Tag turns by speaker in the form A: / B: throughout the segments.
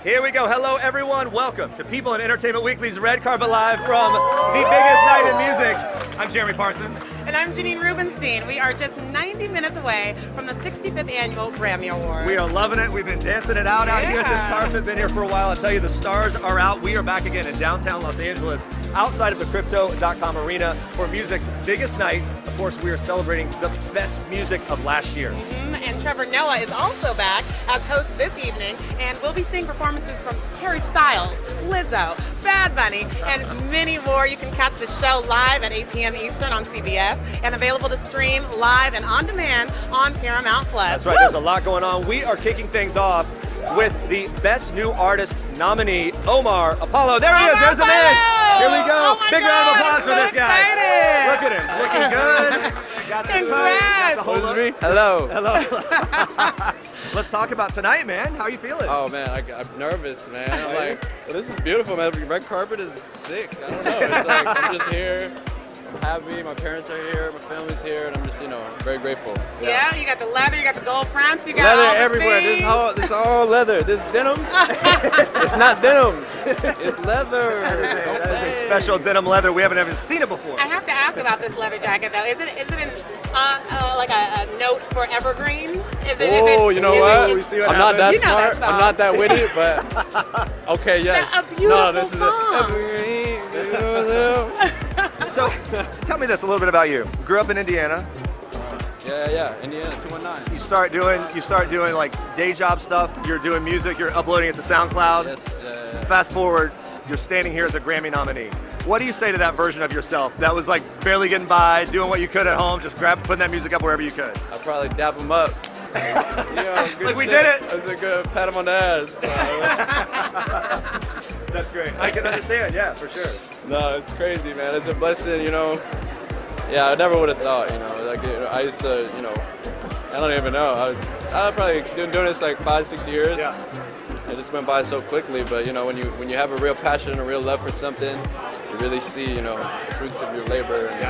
A: Here we go. Hello, everyone. Welcome to People in Entertainment Weekly's Red Carpet Live from the biggest night in music. I'm Jeremy Parsons.
B: And I'm Janine Rubenstein. We are just 90 minutes away from the 65th Annual Grammy Awards.
A: We are loving it. We've been dancing it out here at this carpet. Been here for a while. I tell you, the stars are out. We are back again in downtown Los Angeles, outside of the Crypto.com Arena for music's biggest night. Of course, we are celebrating the best music of last year.
B: And Trevor Noah is also back as host this evening, and we'll be seeing performances from Harry Styles, Lizzo, Bad Bunny, and many more. You can catch the show live at 8 p.m. Eastern on CBS and available to stream live and on demand on Paramount Plus.
A: That's right. There's a lot going on. We are kicking things off with the Best New Artist nominee, Omar Apollo. There he is. There's the man. Here we go.
B: Oh
A: Big round of applause for this guy.
B: Excited.
A: Look at him. Looking good. Got the
B: Congrats.
A: got the whole look.
C: Hello.
A: Hello. Let's talk about tonight, man. How are you feeling?
C: Oh man, I'm nervous, man. I'm like, well, this is beautiful, man. The red carpet is sick. I don't know. It's like, I'm just here. I'm happy. My parents are here. My family's here, and I'm just, very grateful.
B: Yeah, you got the leather, you got the gold fronts, you got
C: leather
B: all the
C: everywhere.
B: things.
C: This all leather. This denim. It's not denim. It's leather.
A: That is a special denim leather. We haven't even seen it before.
B: I have to ask about this leather jacket though. Is it like a note for evergreen?
C: You know what?
A: I'm
C: not that
B: You know
C: smart.
B: that song.
C: I'm not that witty, but okay, yes.
B: A beautiful
C: this
B: song.
A: So, tell me this a little bit about you. Grew up in Indiana.
C: Yeah, Indiana 219.
A: You start doing like day job stuff. You're doing music. You're uploading it to SoundCloud.
C: Yes, yeah.
A: Fast forward, you're standing here as a Grammy nominee. What do you say to that version of yourself that was like barely getting by, doing what you could at home, just putting that music up wherever you could?
C: I'd probably dap him up.
A: Like we did it.
C: That's a good pat him on the ass.
A: That's great. I can understand. Yeah, for sure.
C: No, it's crazy, man. It's a blessing, Yeah, I never would have thought, I used to, I don't even know. I was probably doing this like 5-6 years.
A: Yeah.
C: It just went by so quickly, but when you have a real passion, a real love for something, you really see, the fruits of your labor. And,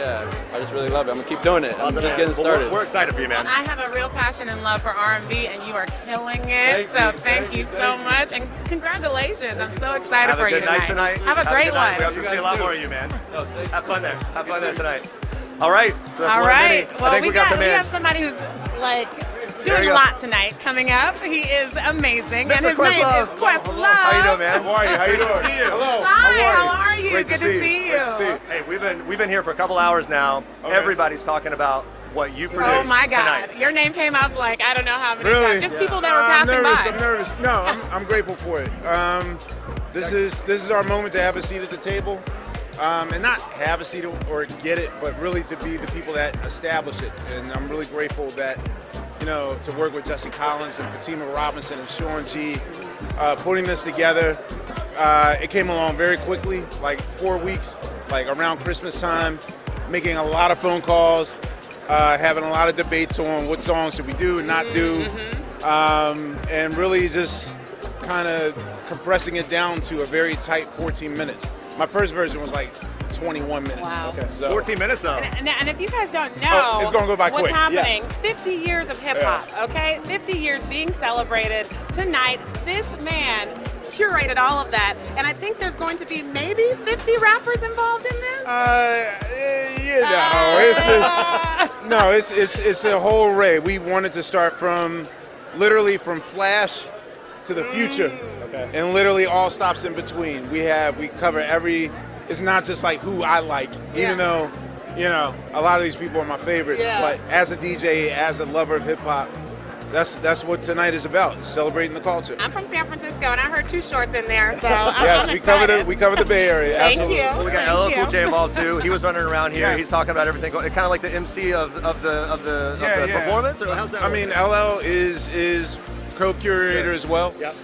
C: I just really love it. I'm gonna keep doing it. I'm just getting started.
A: We're excited for you, man.
B: I have a real passion and love for R&B, and you are killing it. Thank you so much, and congratulations. I'm so excited for you tonight.
A: Have a good night tonight.
B: Have a great one.
A: We hope to see a lot more of you, man. Have fun there. Have fun there tonight. All right. So that's
B: All right.
A: I
B: Well,
A: think
B: we have somebody who's doing a lot tonight coming up. He is amazing, and his name is Questlove.
A: How you doing, man?
D: How are you? How you doing?
A: Good to see you.
D: Hello.
B: Hi, how are you?
D: Great
B: Good
D: to see you.
A: Hey, we've been here for a couple hours now.
D: Okay.
A: Everybody's talking about what you produced
B: Oh my God!
A: tonight.
B: Your name came up like I don't know how many
D: Really?
B: times. Just people that were passing
D: I'm
B: by.
D: nervous. No, I'm grateful for it. This is our moment to have a seat at the table, and not have a seat or get it, but really to be the people that establish it. And I'm really grateful that to work with Jesse Collins and Fatima Robinson and Sean G, putting this together. It came along very quickly, like 4 weeks, like around Christmas time, making a lot of phone calls, having a lot of debates on what songs should we do and not do, and really just kind of compressing it down to a very tight 14 minutes. My first version was like 21 minutes.
B: Wow.
D: Okay, so
A: 14 minutes though.
B: And if you guys don't know
D: it's gonna go by
B: what's
D: quick.
B: happening, 50 years of hip-hop, okay? 50 years being celebrated tonight. This man curated all of that, and I think there's going to be maybe 50 rappers involved in this?
D: It's a whole array. We wanted to start from Flash to the future. And literally all stops in between. We cover every, it's not just like who I like, even though, a lot of these people are my favorites, but as a DJ, as a lover of hip hop, that's what tonight is about, celebrating the culture.
B: I'm from San Francisco, and I heard Too Short's in there, so
D: yes,
B: I'm
D: we
B: excited.
D: cover the Bay Area.
B: Thank
D: Absolutely.
B: you.
A: Well, we got LL Cool J involved too. He was running around here.
D: Yes.
A: He's talking about everything. Kind of like the MC of the performance. Or how's that?
D: I mean, LL is co-curator as well.
A: Yep.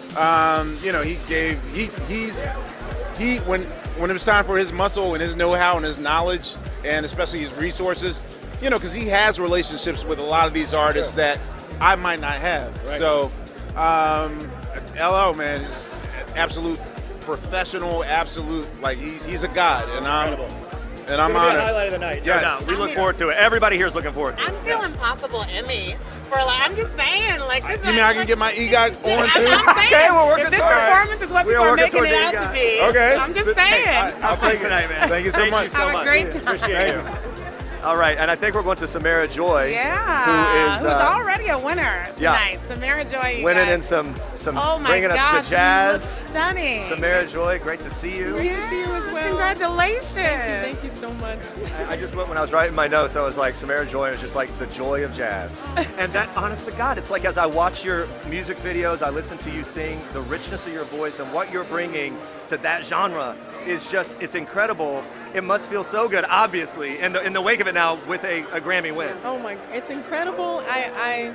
D: When it was time for his muscle and his know-how and his knowledge and especially his resources, because he has relationships with a lot of these artists that I might not have.
A: Right.
D: So, LL, man, is absolute professional, absolute, like he's a god, and and I'm
A: It's gonna be a
D: honored.
A: highlight of the night.
D: Yes.
A: No doubt. We look forward to it. Everybody here is looking forward to it.
B: I'm feeling possible Emmy for like. I'm just saying, like this.
D: You mean I can get my EGOT on too?
B: I'm saying,
A: Okay, we're working
B: if this
A: toward it.
B: performance is what
A: We are
B: people are
A: working
B: making
A: toward
B: it
A: the
B: out to
A: EGOT.
B: be,
D: Okay.
B: I'm just
A: Hey,
B: saying.
A: I'll take it tonight, man.
D: Thank you so much.
B: Have a great time.
A: Appreciate you. All right, and I think we're going to Samara Joy,
B: Yeah,
A: who's
B: who's already a winner
A: yeah.
B: tonight. Samara Joy, you
A: winning
B: guys.
A: in some
B: Oh my
A: bringing
B: gosh,
A: us the jazz.
B: you look stunning.
A: Samara Joy, great to see you.
B: Great to see you as well. Congratulations.
E: Thank you so much.
A: I just went, when I was writing my notes, I was like, Samara Joy is just like the joy of jazz. And that, honest to God, it's like as I watch your music videos, I listen to you sing, the richness of your voice and what you're bringing to that genre is just, it's incredible. It must feel so good, obviously, in the wake of it now with a Grammy win.
E: Oh my, it's incredible. I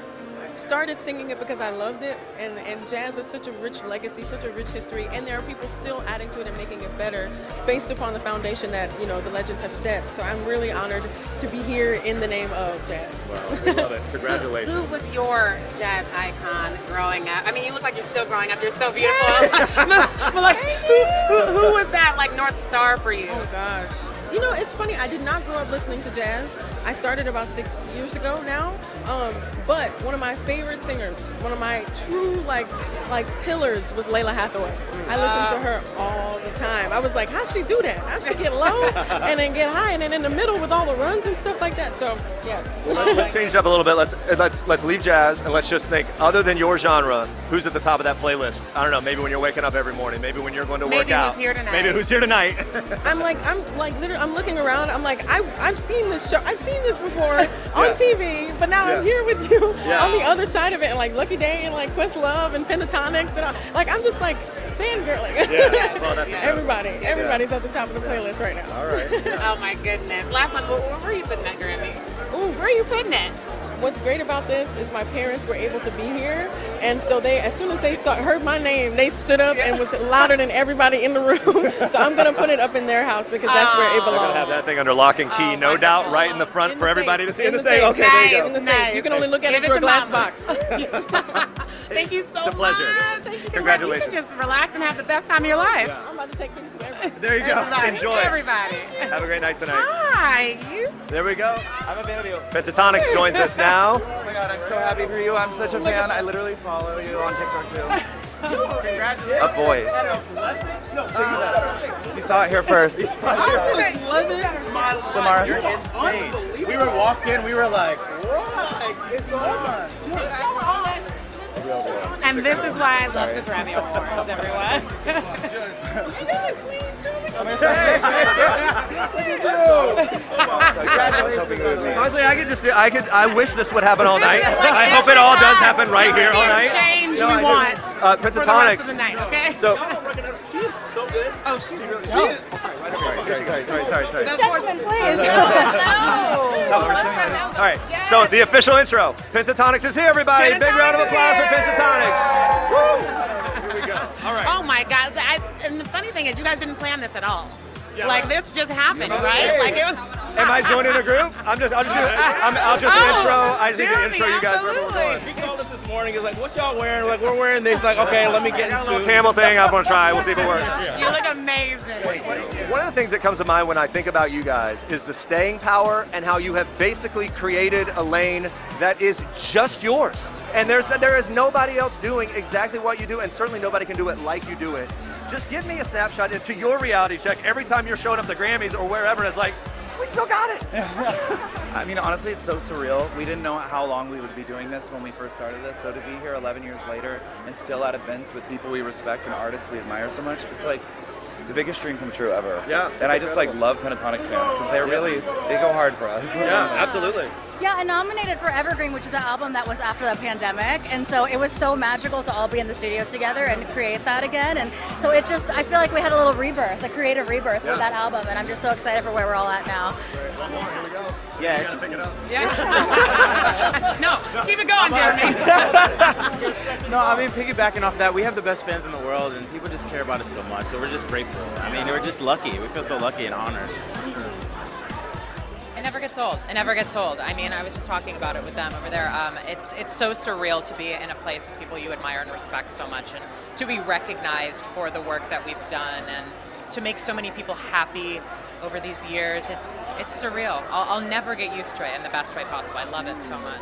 E: started singing it because I loved it, and jazz is such a rich legacy, such a rich history, and there are people still adding to it and making it better based upon the foundation that, you know, the legends have set. So I'm really honored to be here in the name of jazz.
A: Wow, we love it. Congratulations.
B: Who was your jazz icon growing up? I mean, you look like you're still growing up. You're so beautiful. But like, who was that like North Star for you?
E: Oh gosh. You know, it's funny, I did not grow up listening to jazz. I started about 6 years ago now. But one of my favorite singers, one of my true like pillars was Layla Hathaway. I listened to her all the time. I was like, how'd she do that? How'd she get low and then get high and then in the middle with all the runs and stuff like that? So yes.
A: Let's change it up a little bit. Let's leave jazz and let's just think, other than your genre, who's at the top of that playlist? I don't know, maybe when you're waking up every morning, maybe when you're going to work out.
B: Who's here tonight.
A: Maybe who's here tonight.
E: I'm like literally, I'm looking around. I'm like, I've seen this show. I've seen this before on TV, but now I'm here with you on the other side of it, and like Lucky Day and like Questlove and Pentatonix and all. Like I'm just like fangirling.
A: Yeah, well, that's
E: Everybody's at the top of the playlist right now.
A: All right.
B: Oh my goodness. Last one, where are you putting that Grammy? Ooh, where are you putting it?
E: What's great about this is my parents were able to be here, and so they, as soon as they heard my name, they stood up and was louder than everybody in the room. So I'm gonna put it up in their house because that's where it belongs.
A: They're gonna have that thing under lock and key, no doubt, right in the front for everybody to see. In the safe. Okay, there you go.
E: In the safe. You can only look at it through a glass box.
B: Thank you so much.
A: It's a pleasure.
B: Thank you so
A: Congratulations.
B: much. You can just relax and have the best time of your life.
E: Yeah. I'm about to take pictures of everybody.
A: There you go.
B: Everybody.
A: Enjoy.
B: Everybody.
A: Have a great night tonight.
B: Hi. You.
A: There we go. I'm a fan of you. Pentatonix joins us now.
F: Oh my god, I'm so happy for you. I'm such a fan. I literally follow you on TikTok too.
B: Congratulations.
A: A voice.
F: You saw it here first. Samara.
A: You're insane.
F: We were walked in, we were like, what is going on?
B: And this is why I love the Grammy Awards, everyone.
A: Honestly, I wish this would happen all night. I hope it all does happen right here all night.
B: Exchange we want for the rest
A: Pentatonix.
B: of the night, okay?
A: So,
B: Oh, she's
A: sorry.
B: Jasmine, please.
A: All right, so the official intro. Pentatonix is here, everybody. Big round of applause for Pentatonix. Woo! Here we go. All right.
B: Oh my God! And the funny thing is, you guys didn't plan this at all. Like this just happened, right? Like it was.
A: Am I joining a group? I'll just intro. I just need to intro you guys where we're going.
F: He called us this morning. He's like, what y'all wearing? Like, we're wearing this. Like, okay, let me get into
A: Camel thing. I'm gonna try. We'll see if it works.
B: You look amazing.
A: One of the things that comes to mind when I think about you guys is the staying power and how you have basically created a lane that is just yours. And there is nobody else doing exactly what you do, and certainly nobody can do it like you do it. Just give me a snapshot into your reality check every time you're showing up at the Grammys or wherever, and it's like, we still got it.
G: I mean, honestly, it's so surreal. We didn't know how long we would be doing this when we first started this, so to be here 11 years later and still at events with people we respect and artists we admire so much, it's like the biggest dream come true ever.
A: Yeah.
G: And I just like love Pentatonix fans because they go hard for us.
A: Yeah, absolutely.
H: Yeah, I nominated for Evergreen, which is the album that was after the pandemic, and so it was so magical to all be in the studio together and create that again, and so I feel like we had a little rebirth, a creative rebirth with that album, and I'm just so excited for where we're all at now.
A: One more, here we go.
F: Yeah, it's just,
B: No, keep it going, Jeremy.
F: no, I mean, piggybacking off that, we have the best fans in the world, and people just care about us so much, so we're just grateful. I mean, we're just lucky. We feel so lucky and honored.
I: It never gets old. It never gets old. I mean, I was just talking about it with them over there. It's so surreal to be in a place with people you admire and respect so much, and to be recognized for the work that we've done, and to make so many people happy over these years. It's surreal. I'll never get used to it in the best way possible. I love it so much.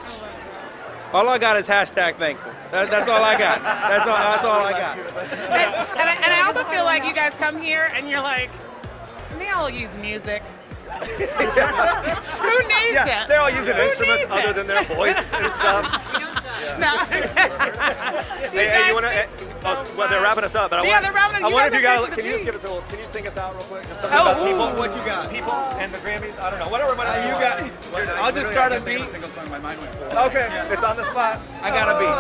J: All I got is hashtag thankful. That's all I got. That's all I got.
B: And I also feel like you guys come here and you're like, they all use music. Who needs it?
A: They're all using instruments other than their voice and stuff.
B: No.
A: Hey, you want to? Well, they're wrapping us up, but
B: they're wrapping us.
A: I wonder if you got. Can you just give us a little? Can you sing us out real quick? Just something about people. What you got? People and the Grammys. I don't know. Whatever. You got.
J: I'll just start a beat.
A: Okay, it's on the spot.
J: I got a beat.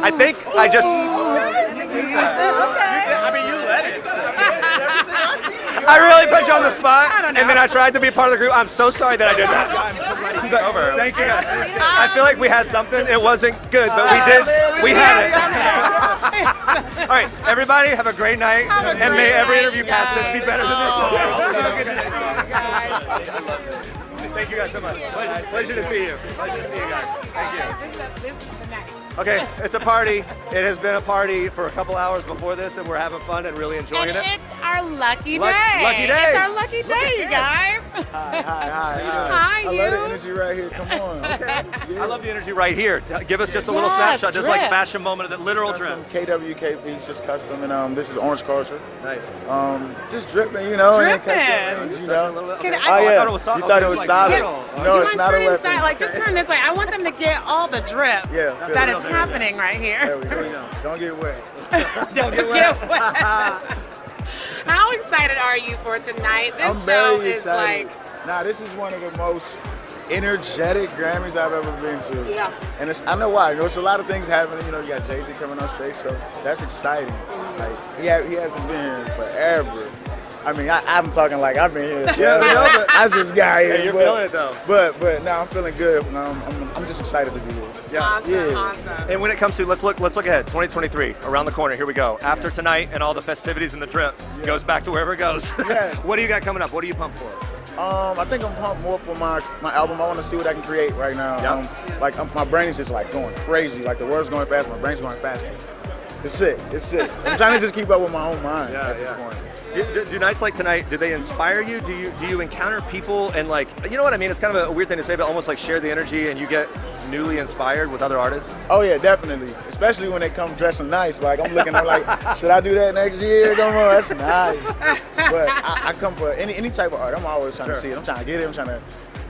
A: I think I just.
J: I mean, you let it.
A: I really put you on the spot, and then I tried to be part of the group. I'm so sorry that I did that.
J: Over.
A: Thank you guys. I feel like we had something. It wasn't good, but we did. We had it. All right, everybody, have a great night, and may every interview past this be better than this. Thank you guys so much. Pleasure to see you. Pleasure to see you guys. Thank you. Okay, it's a party. It has been a party for a couple hours before this, and we're having fun and really enjoying it.
B: It's our lucky day.
A: Lucky day.
B: It's our lucky day, you guys.
K: Hi,
B: Hi,
K: I love the energy right here. Come on.
A: I love the energy right here. Give us just a little snapshot, just like fashion moment of the literal drip.
K: KWK beats, just custom, and this is Orange Culture.
A: Nice.
K: Just dripping, you know.
B: Dripping.
K: You know.
A: I thought it was solid.
K: You thought it was solid. No, it's not a weapon.
B: Just turn this way. I want them to get all the drip that is happening right here.
K: There we go. Don't get wet.
B: Don't get wet. How excited are you for tonight? This
K: I'm
B: show
K: very
B: is
K: excited. Nah, this is one of the most energetic Grammys I've ever been to.
B: Yeah.
K: And I know why. There's a lot of things happening. You know, you got Jay-Z coming on stage, so that's exciting. Like he hasn't been here forever. I mean, I'm talking like I've been here. But I just got here.
A: Hey, you're feeling it though.
K: But now I'm feeling good. I'm just excited to be here.
B: Awesome.
A: And when it comes to let's look ahead. 2023 around the corner. Here we go. After tonight and all the festivities and the drip goes back to wherever it goes.
K: Yeah.
A: What do you got coming up? What are you pumped for?
K: I think I'm pumped more for my album. I want to see what I can create right now. My brain is just like going crazy. Like the world's going fast. My brain's going faster. It's sick. I'm trying to just keep up with my own mind at this point.
A: Do nights like tonight, do they inspire you? Do you encounter people and like, you know what I mean? It's kind of a weird thing to say, but almost like share the energy and you get newly inspired with other artists?
K: Oh yeah, definitely. Especially when they come dressing nice. Like I'm like, should I do that next year? Come on, that's nice. But I come for any type of art. I'm always trying to see it. I'm trying to get it. I'm trying to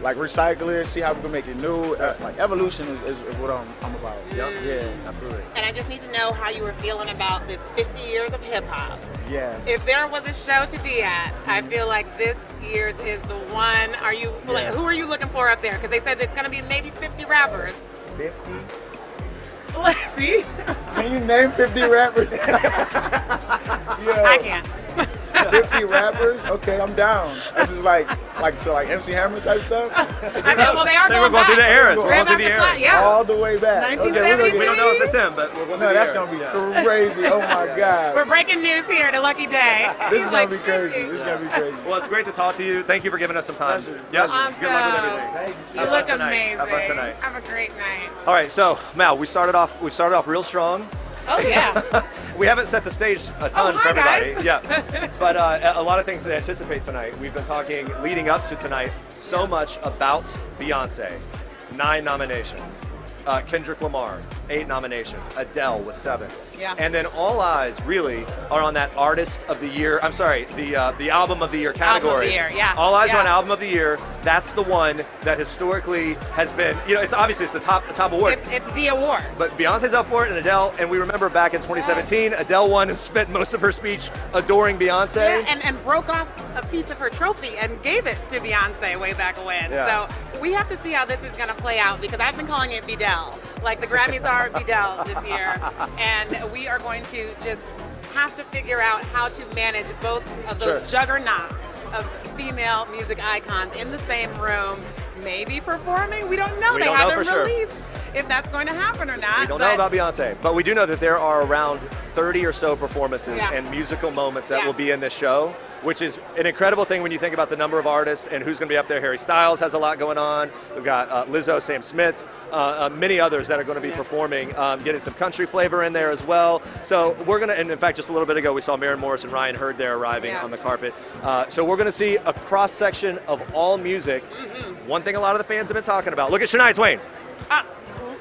K: like recycle it, see how we can make it new. Like evolution is what I'm about. Yeah, absolutely.
B: And I just need to know how you were feeling about this 50 years of hip hop.
K: Yeah.
B: If there was a show to be at, I feel like this year's is the one. Are you like, who are you looking for up there? Because they said it's going to be maybe 50 rappers.
K: 50?
B: Let's see.
K: Can you name 50 rappers?
B: I can't.
K: 50 rappers? Okay, I'm down. This is like MC Hammer type stuff.
B: Well, they are
A: going
B: back.
A: through the eras. We're going through the eras.
B: Yeah.
K: All the way back. Okay,
A: we don't know if it's him, but we're going
K: no, that's gonna be crazy. Oh my God.
B: We're breaking news here to Lucky Day.
K: This is gonna be crazy. This is gonna be crazy.
A: Well, it's great to talk to you. Thank you for giving us some time. Yep.
B: Awesome.
A: Good luck with everything.
K: Thank you.
B: You look amazing.
A: Have fun tonight.
B: Have a great night.
A: All right, so Mal, we started off real strong.
B: Oh yeah.
A: We haven't set the stage a ton for everybody.
B: Guys.
A: Yeah. But a lot of things to anticipate tonight. We've been talking leading up to tonight so much about Beyonce. 9 nominations. Kendrick Lamar, 8 nominations. Adele with 7.
B: Yeah.
A: And then all eyes really are on that Artist of the Year. I'm sorry, the Album of the Year category.
B: Album of the Year, yeah.
A: All eyes
B: Yeah.
A: on Album of the Year. That's the one that historically has been, it's obviously it's the top award.
B: It's the award.
A: But Beyonce's up for it, and Adele, and we remember back in 2017, Adele won and spent most of her speech adoring Beyonce.
B: Yeah, and broke off a piece of her trophy and gave it to Beyonce way back when.
A: Yeah.
B: So we have to see how this is going to play out because I've been calling it Bedell. Like the Grammys are Bedell this year. And we are going to just have to figure out how to manage both of those juggernauts of female music icons in the same room, maybe performing. We don't know. They haven't released if that's going to happen or not.
A: We don't know about Beyonce, but we do know that there are around 30 or so performances and musical moments that will be in this show, which is an incredible thing when you think about the number of artists and who's going to be up there. Harry Styles has a lot going on. We've got Lizzo, Sam Smith, many others that are going to be performing, getting some country flavor in there as well. So we're going to, and in fact, just a little bit ago, we saw Maren Morris and Ryan Hurd there arriving on the carpet. So we're going to see a cross-section of all music. One thing a lot of the fans have been talking about. Look at Shania Twain.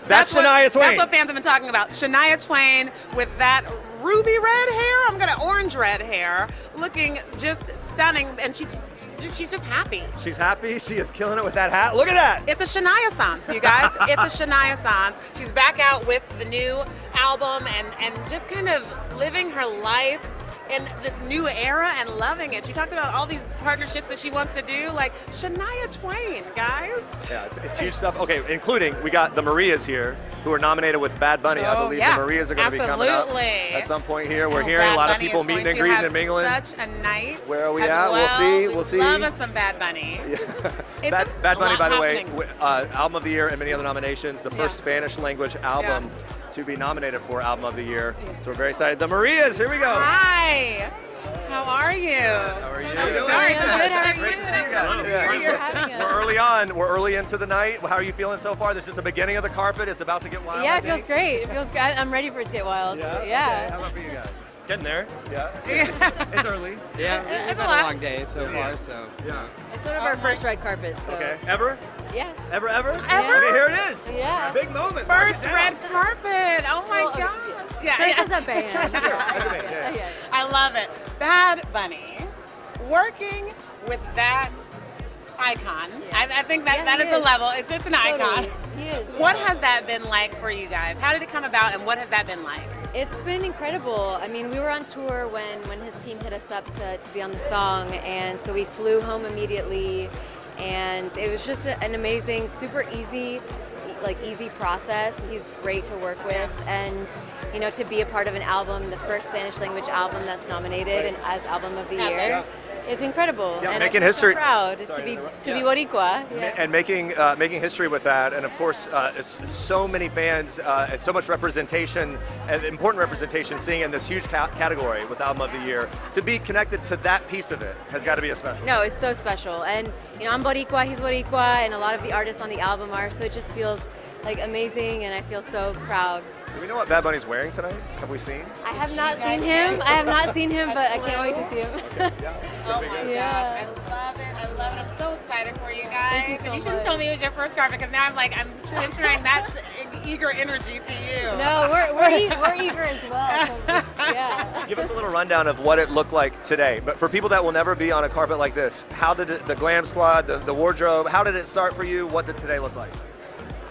A: That's Shania Twain.
B: That's what fans have been talking about. Shania Twain with that ruby red hair, I'm gonna orange red hair, looking just stunning, and she's just happy.
A: She's happy. She is killing it with that hat. Look at that.
B: It's a Shania Sans, you guys. It's a Shania Sans. She's back out with the new album and just kind of living her life in this new era and loving it. She talked about all these partnerships that she wants to do, like Shania Twain, guys.
A: Yeah, it's huge stuff. Okay, including we got the Marias here, who are nominated with Bad Bunny. I believe the Marias are going to be coming up at some point here. We're hearing a lot of people meeting and greeting and mingling.
B: Such a night.
A: Where are we at? Well. We'll see.
B: Love us some Bad Bunny.
A: Bad Bunny, by the way, Album of the Year and many other nominations. The first Spanish language album to be nominated for Album of the Year. So we're very excited. The Marias, here we go.
B: Hi. How are you?
A: How are you?
B: Sorry, good. How are you?
A: Great to see you guys. We're early on. We're early into the night. How are you feeling so far? This is just the beginning of the carpet. It's about to get wild.
L: Yeah, it feels great. It feels great. I'm ready for it to get wild.
A: Yeah. Okay. How about for you guys? Getting there. Yeah. It's early.
M: Yeah, we've had a long day so far, so.
A: Yeah.
L: It's one of our first red carpets. So.
A: Okay. Ever?
L: Yeah.
A: Ever?
B: Ever?
A: Okay, here it is.
L: Yeah.
A: Big moment.
B: First red carpet. Oh my God.
L: First as a band.
B: I love it. Bad Bunny. Working with that icon. I think that is the level. It's an icon.
L: He is.
B: What has that been like for you guys? How did it come about and what has that been like?
L: It's been incredible. I mean, we were on tour when his team hit us up to be on the song, and so we flew home immediately, and it was just an amazing, super easy process. He's great to work with, and to be a part of an album, the first Spanish language album that's nominated and as Album of the Year. Is incredible.
A: Yeah,
L: and
A: making
L: I'm
A: history.
L: So proud to be Boricua. Yeah.
A: And making history with that, and of course, so many fans and so much representation, and important representation, seeing in this huge category with Album of the Year. To be connected to that piece of it has got to be a special.
L: No, it's so special, and I'm Boricua, he's Boricua, and a lot of the artists on the album are. So it just feels like amazing, and I feel so proud.
A: Do we know what Bad Bunny's wearing tonight? Have we seen?
L: I have not seen him. I have not seen him, but I can't wait to see him.
B: Oh my gosh, I love it. I love it. I'm so excited for you guys.
L: Thank you so
B: you shouldn't
L: much.
B: tell me it was your first carpet because now I'm transferring that eager energy to you.
L: No, we're eager as well. So
A: Give us a little rundown of what it looked like today. But for people that will never be on a carpet like this, how did the glam squad, the wardrobe, how did it start for you? What did today look like?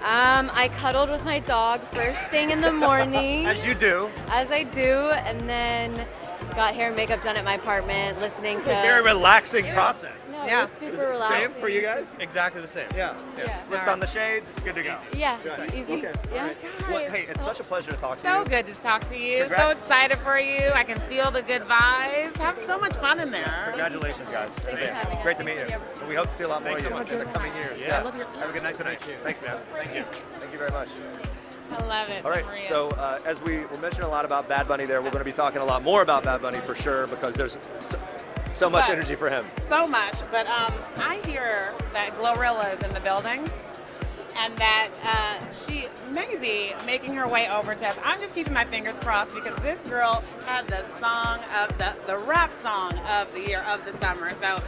L: I cuddled with my dog first thing in the morning.
A: As you do.
L: As I do, and then got hair and makeup done at my apartment, listening to...
A: It's a very relaxing process.
L: No, it was super relaxing.
A: Same for you guys? Exactly the same. Yeah. Slipped on the shades, good to go.
L: Yeah,
A: Good.
L: easy.
A: Okay.
L: Yeah.
A: Well, hey, it's such a pleasure to talk to you.
B: So good to talk to you. So excited for you. I can feel the good vibes. Have so much fun in there.
A: Congratulations, guys. Great to meet you. And we hope to see a lot more of you in the coming years. Yeah. Have a good night tonight. Thanks, man. Thank you. Thank you very much.
B: I love it.
A: All right, so as we were mentioning a lot about Bad Bunny there, we're going to be talking a lot more about Bad Bunny for sure because there's so much energy for him.
B: So much, but I hear that Glorilla is in the building and that she may be making her way over to us. I'm just keeping my fingers crossed because this girl had the song of the rap song of the year of the summer. So,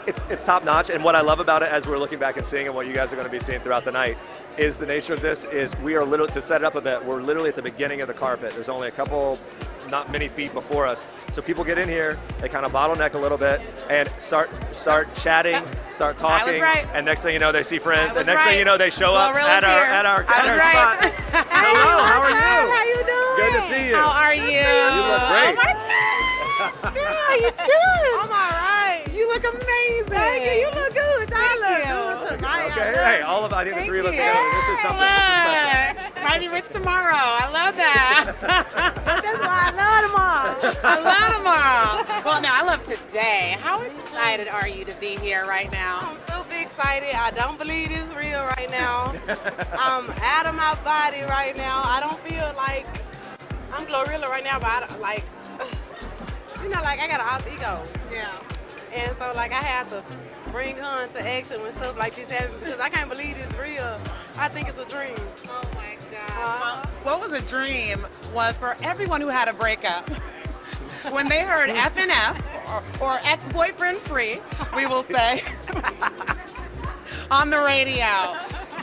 A: It's top notch, and what I love about it as we're looking back and seeing and what you guys are going to be seeing throughout the night is the nature of this is we are literally, to set it up a bit, we're literally at the beginning of the carpet. There's only a couple, not many feet before us. So people get in here, they kind of bottleneck a little bit and start chatting, start talking, and next thing you know they see friends, and next thing you know they show up at our spot. Hello, how are you?
B: How you doing?
A: Good to see you.
B: How are you?
A: You look great.
B: Oh my gosh. Girl, how you doing? I'm all right. You look amazing. Thank you. You look good. I look good tonight.
A: Okay, hey, all of I think the three of us together. This is something. This is special.
B: Might be rich tomorrow. I love that. That's why I love them all. I love them all. Well, no, I love today. How excited are you to be here right now? I'm so big.
N: very excited. I don't believe it's real right now. I'm out of my body right now. I don't feel like I'm Glorilla right now, but I don't, like, you know, like I got an alter ego.
B: Yeah.
N: And so like I had to bring her into action when stuff like this happens because I can't believe it's real. I think it's a dream.
B: Oh my God. What was a dream was for everyone who had a breakup. When they heard F&F or ex-boyfriend free, we will say, on the radio,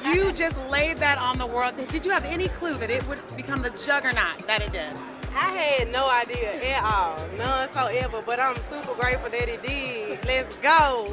B: you just laid that on the world. Did you have any clue that it would become the juggernaut that it did?
N: I had no idea at all, none whatsoever, but I'm super grateful that it did. Let's go.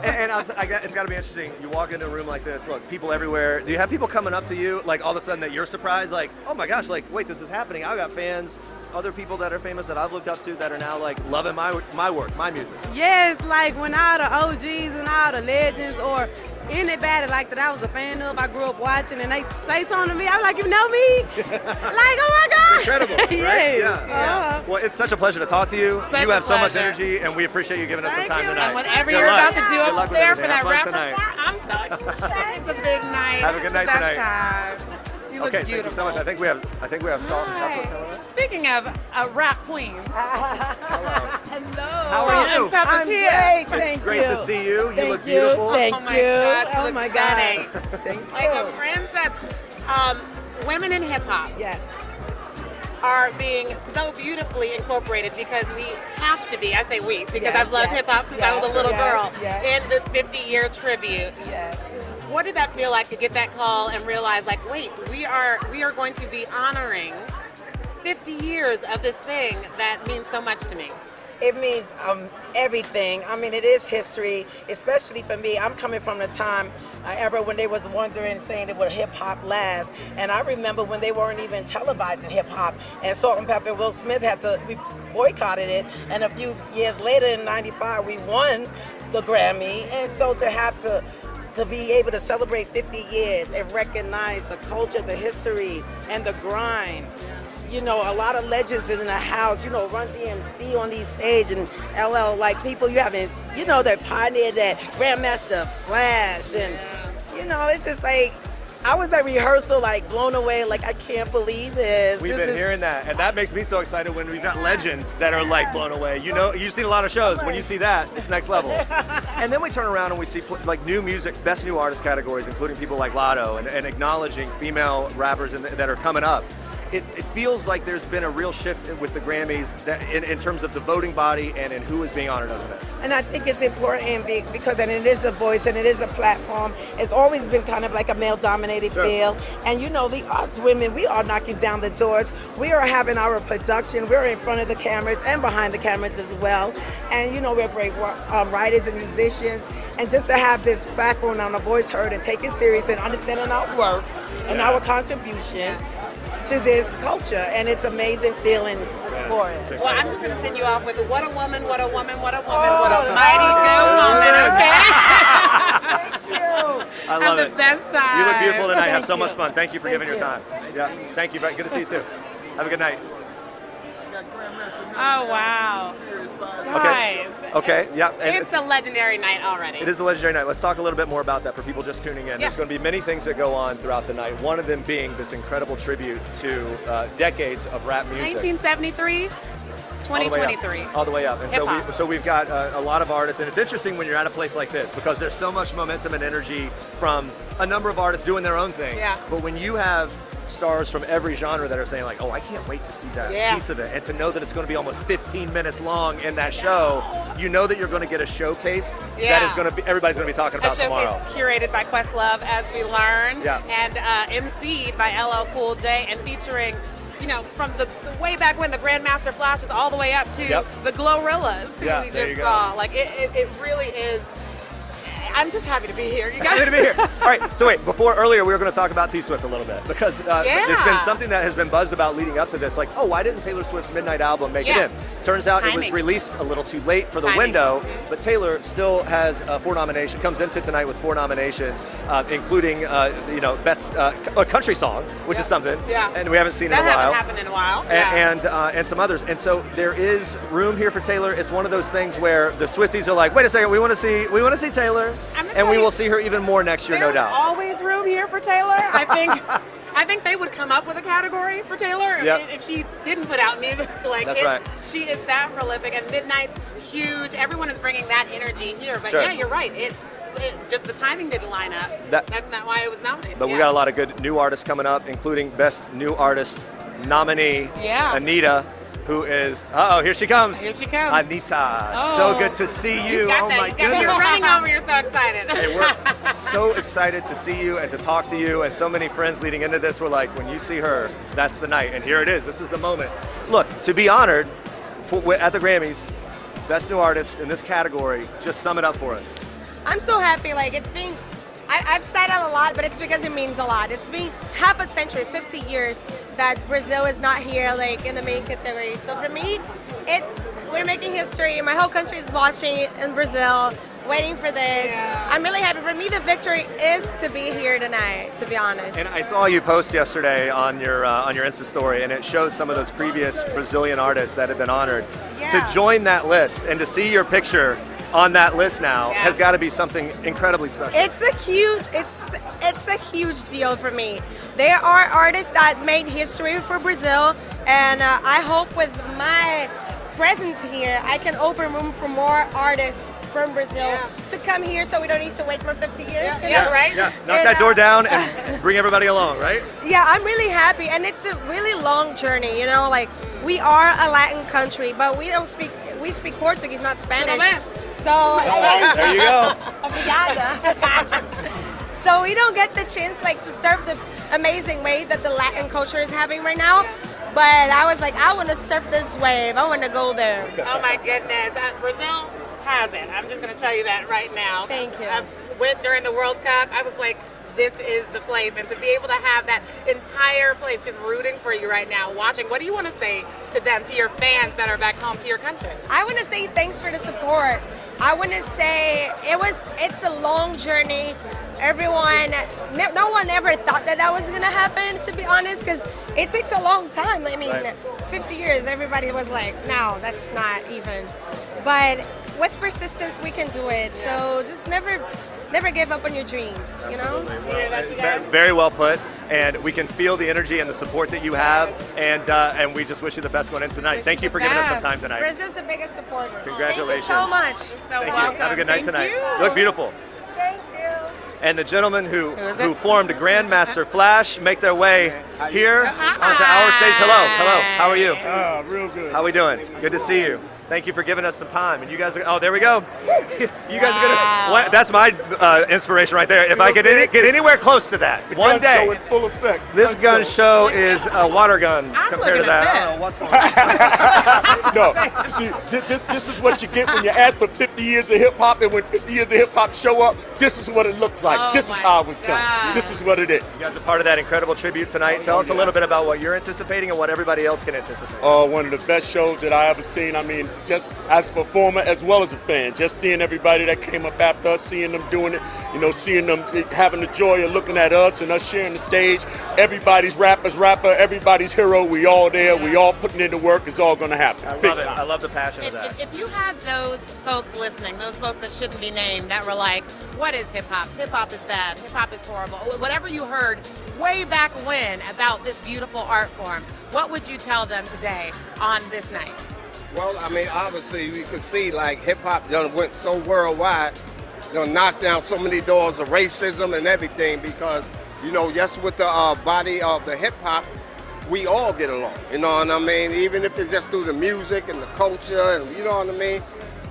A: And it's got to be interesting. You walk into a room like this, look, people everywhere. Do you have people coming up to you, like all of a sudden that you're surprised, like, oh my gosh, like, wait, this is happening. I've got fans, other people that are famous that I've looked up to that are now like loving my work, my music.
N: Yes, like when all the OGs and all the legends or anybody like that I was a fan of, I grew up watching, and they say something to me, I'm like, you know me? Like, oh my God.
A: Incredible, right?
N: Yes.
A: Yeah. Well, it's such a pleasure to talk to you.
B: Such
A: you have
B: a
A: so much
B: pleasure.
A: energy, and we appreciate you giving us some time tonight.
B: And whatever
A: Good
B: you're
A: luck.
B: about to do
A: Good luck
B: up
A: with
B: there for
A: everything.
B: that
A: Have fun
B: repertoire,
A: tonight.
B: I'm so excited. It's a big night.
A: Have a good night
B: Best
A: tonight.
B: time. You look
A: Okay,
B: beautiful.
A: thank you so much. I think we have Salt-N-Pepa coming up.
B: Speaking of rap queens.
O: Hello.
A: How are you?
O: I'm great, thank
A: Great
O: you.
A: to see you. You
O: Thank
A: look beautiful.
O: Thank
B: Oh my
O: you.
B: God, you
O: Oh
B: look
O: my
B: stunning.
O: God. Thank
B: Like
O: you.
B: a friend said, women in hip hop are being so beautifully incorporated because we have to be. I say we because I've loved hip hop since I was a little girl in this 50-year tribute. What did that feel like to get that call and realize, like, wait, we are going to be honoring 50 years of this thing that means so much to me?
O: It means everything. I mean, it is history, especially for me. I'm coming from the time ever when they was wondering, saying it would hip hop last. And I remember when they weren't even televising hip hop, and Salt-N-Pepa and Will Smith we boycotted it. And a few years later, in '95, we won the Grammy. And so to be able to celebrate 50 years and recognize the culture, the history, and the grind. You know, a lot of legends in the house, you know, Run DMC on these stage and LL, like people you haven't, you know, that pioneered that, Grandmaster Flash, and, you know, it's just like, I was at rehearsal, like, blown away, like, I can't believe this.
A: We've been hearing that, and that makes me so excited when we've got legends that are, like, blown away. You know, you've seen a lot of shows. When you see that, it's next level. And then we turn around and we see, like, new music, best new artist categories, including people like Lotto, and acknowledging female rappers that are coming up. It feels like there's been a real shift with the Grammys that in terms of the voting body and in who is being honored, doesn't it?
O: And I think it's important because it is a voice and it is a platform. It's always been kind of like a male-dominated field. And you know, the arts women, we are knocking down the doors. We are having our production. We're in front of the cameras and behind the cameras as well. And you know, we're great writers and musicians. And just to have this platform on a voice heard and take it serious and understanding our work and our contribution to this culture, and it's amazing feeling for it.
B: Well, I'm just going to send you off with what a woman, what a woman, what a woman, what a mighty good woman, okay?
O: Thank you.
A: I love
B: Have
A: it.
B: the best time.
A: You look beautiful tonight. Have so
O: Thank
A: much
O: you.
A: fun. Thank you for giving your time. Yeah, thank you. Good to see you too. Have a good night.
B: Oh, wow. Guys.
A: Okay, yeah. And
B: It's a legendary night already.
A: it is a legendary night. Let's talk a little bit more about that for people just tuning in.
B: Yeah.
A: There's going to be many things that go on throughout the night. One of them being this incredible tribute to decades of rap music.
B: 1973, 2023.
A: All the way up. And
B: Hip-hop.
A: so we've got a lot of artists, and it's interesting when you're at a place like this because there's so much momentum and energy from a number of artists doing their own thing.
B: Yeah.
A: But when you have stars from every genre that are saying like, oh, I can't wait to see that piece of it, and to know that it's going to be almost 15 minutes long in that show, you know that you're going to get a showcase that is going to be, everybody's going to be talking about tomorrow.
B: Curated by Questlove, as we learned,
A: Yeah.
B: and MC'd by LL Cool J, and featuring, you know, from the way back when the Grandmaster Flash is all the way up to the Glorillas, who we
A: there you
B: just
A: go.
B: saw. Like, it really is. I'm just happy to be here. You guys.
A: Happy to be here. All right, so wait, earlier we were going to talk about T-Swift a little bit because there's been something that has been buzzed about leading up to this, like, oh, why didn't Taylor Swift's Midnight album make it in? Turns out it was released a little too late for the window, but Taylor still has 4 nominations, comes into tonight with 4 nominations, including, best country song, which is something, and we haven't seen in a while.
B: That hasn't happened in a while.
A: And some others. And so there is room here for Taylor. It's one of those things where the Swifties are like, wait a second, we want to see Taylor. and we will see her even more next year, no doubt.
B: Always room here for Taylor. I think they would come up with a category for Taylor if she didn't put out music.
A: That's right.
B: She is that prolific, and Midnight's huge. Everyone is bringing that energy here. But yeah, you're right. It just the timing didn't line up. That's not why it was nominated.
A: But we got a lot of good new artists coming up, including Best New Artist nominee, Anitta, who is, here she comes.
B: Here she comes.
A: Anitta, so good to see you.
B: Oh my goodness. You're running over, you're so excited.
A: Hey, we're so excited to see you and to talk to you, and so many friends leading into this were like, when you see her, that's the night, and here it is. This is the moment. Look, to be honored at the Grammys, Best New Artist in this category, just sum it up for us.
P: I'm so happy. Like, it's been, I've said it a lot, but it's because it means a lot. It's been half a century, 50 years that Brazil is not here, like, in the main category. So for me, we're making history. My whole country is watching in Brazil, waiting for this. I'm really happy. For me, the victory is to be here tonight, to be honest.
A: And I saw you post yesterday on your Insta story, and it showed some of those previous Brazilian artists that have been honored. To join that list and to see your picture on that list now has got to be something incredibly special.
P: It's a huge deal for me. There are artists that made history for Brazil, and I hope with my presence here, I can open room for more artists from Brazil to come here, so we don't need to wait for 50 years. Right?
A: Yeah. Knock that door down and bring everybody along, right?
P: Yeah, I'm really happy, and it's a really long journey. You know, like, we are a Latin country, but we speak Portuguese, not Spanish. So
A: there you go.
P: Obrigada. So we don't get the chance, like, to surf the amazing wave that the Latin culture is having right now. But I was like, I want to surf this wave. I want to go there.
B: Oh my goodness, Brazil has it. I'm just going to tell you that right now.
P: Thank you.
B: I went during the World Cup. I was like, this is the place. And to be able to have that entire place just rooting for you right now, watching, what do you want to say to them, to your fans that are back home, to your country?
P: I want to say thanks for the support. I want to say it's a long journey. Everyone, no one ever thought that was going to happen, to be honest, because it takes a long time. I mean, 50 years, everybody was like, no, that's not even. But with persistence, we can do it. So just never give up on your dreams, you know?
A: Very well put, and we can feel the energy and the support that you have, and we just wish you the best going in tonight. Thank you for giving us some time tonight.
P: Brazil's the biggest supporter.
A: Congratulations.
P: Thank you so much.
B: Thank
A: you. Have a good night tonight. You look beautiful.
P: Thank you.
A: And the gentlemen who formed Grandmaster Flash make their way here onto our stage. Hello. How are you?
Q: Real good.
A: How we doing? Good to see you. Thank you for giving us some time. And you guys are, there we go. You guys are gonna, that's my inspiration right there. If I could get anywhere close to that, one day.
Q: Gun show in full effect.
A: This gun show is a water gun compared to that. I don't know what's going on.
Q: No, see, this is what you get when you ask for 50 years of hip hop, and when 50 years of hip hop show up, this is what it looks like. This is how it was done. This is what it is.
A: You guys are part of that incredible tribute tonight. Tell us a little bit about what you're anticipating and what everybody else can anticipate.
Q: One of the best shows that I ever seen. I mean, just as a performer as well as a fan, just seeing everybody that came up after us, seeing them doing it, you know, seeing them having the joy of looking at us and us sharing the stage. Everybody's rapper, everybody's hero. We all there. We all putting in the work. It's all going to happen.
A: I love it. I love the passion of that.
B: If you had those folks listening, those folks that shouldn't be named, that were like, what is hip hop? Hip hop is bad. Hip hop is horrible. Whatever you heard way back when about this beautiful art form, what would you tell them today on this night?
R: Well, I mean, obviously, we could see, like, hip-hop done went so worldwide, done knocked down so many doors of racism and everything because, you know, just with the body of the hip-hop, we all get along, you know what I mean? Even if it's just through the music and the culture, and you know what I mean?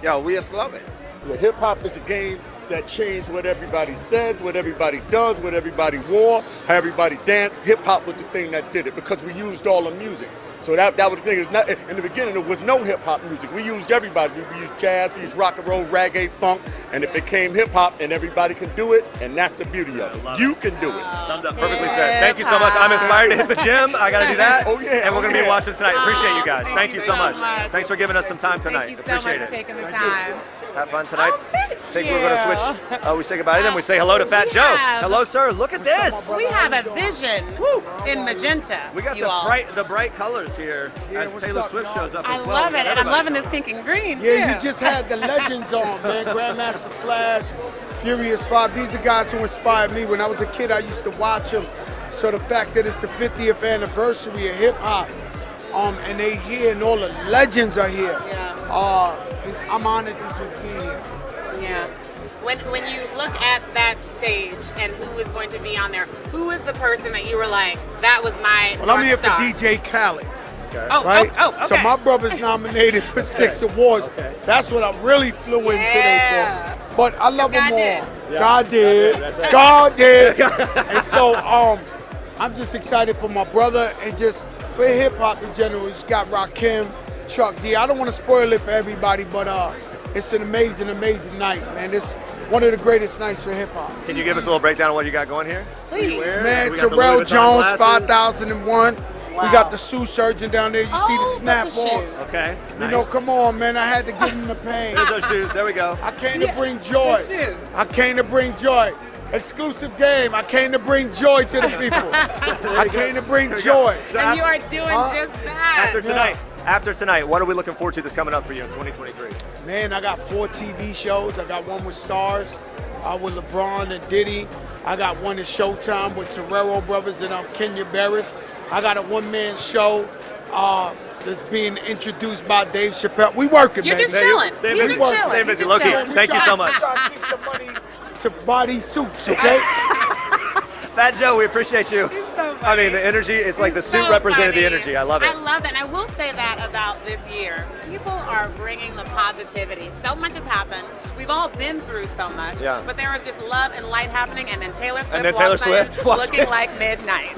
R: Yo, we just love it.
Q: Yeah, hip-hop is a game that changed what everybody says, what everybody does, what everybody wore, how everybody danced. Hip-hop was the thing that did it because we used all the music. So that was the thing. It's not, in the beginning, there was no hip-hop music. We used everybody. We used jazz, we used rock and roll, reggae, funk, and it became hip-hop, and everybody can do it, and that's the beauty of it. You can do it.
A: Summed up perfectly said. Thank you so much. I'm inspired to hit the gym. I got to do that.
Q: Oh, yeah.
A: And we're going to be watching tonight. Appreciate you guys.
B: Thank
A: you
B: you
A: so
B: so
A: much.
B: much.
A: Thanks for giving us some time tonight.
B: Thank you so
A: Appreciate
B: much for
A: it.
B: taking the time.
A: Have fun tonight.
B: Thank
A: think we're going to switch. We say goodbye to them. We say hello to Fat Joe. Hello, sir. Look at this.
B: We have a vision in magenta.
A: We got the bright colors here as Taylor Swift shows up.
B: I love it, and I'm loving this pink and green.
S: Yeah, you just had the legends on, man. Grandmaster Flash, Furious 5. These are guys who inspired me. When I was a kid, I used to watch them. So the fact that it's the 50th anniversary of hip hop, and they here and all the legends are here. I'm honored to just be here.
B: Yeah. When you look at that stage and who is going to be on there, who is the person that you were like, that was my
S: Well, I'm here
B: star?
S: for DJ Khaled.
B: Okay.
S: Right?
B: Okay.
S: So my brother's nominated for 6 awards. That's what I really flew in today for. But I love them all.
A: Yeah.
S: God did. God did. And so I'm just excited for my brother and just for hip hop in general. You just got Rakim, Chuck D. I don't want to spoil it for everybody, but it's an amazing, amazing night, man. It's one of the greatest nights for hip hop.
A: Can you give us a little breakdown of what you got going here?
B: Please.
S: Man,
A: We got the
S: Terrell
A: Louis Vuitton
S: Jones,
A: glasses.
S: 5001.
B: Wow.
S: We got the shoe surgeon down there. You see the snap
B: the
S: offs.
B: shoes.
A: Okay.
S: You know, come on, man. I had to give him the pain.
A: Here's those shoes. There we go.
S: I came to bring joy.
B: The shoes.
S: I came to bring joy. Exclusive game. I came to bring joy to the people. I came to bring joy.
B: And you are doing just that.
A: After tonight, what are we looking forward to that's coming up for you in 2023?
S: Man, I got 4 TV shows. I got one with Stars, with LeBron and Diddy. I got one at Showtime with Terrell Brothers and Kenya Barris. I got a one-man show that's being introduced by Dave Chappelle. We working,
B: You're
S: man.
B: just chilling. You're just chilling.
A: Stay busy. Loki, thank you so much.
S: We trying to keep some money to buy these suits, okay?
A: Fat Joe, we appreciate you. I mean, the energy, it's like the suit represented the energy. I love it.
B: I love that. And I will say that about this year. People are bringing the positivity. So much has happened. We've all been through so much.
A: Yeah.
B: But there was just love and light happening. And then Taylor Swift,
A: And then Taylor Swift walks
B: looking
A: in.
B: like midnight.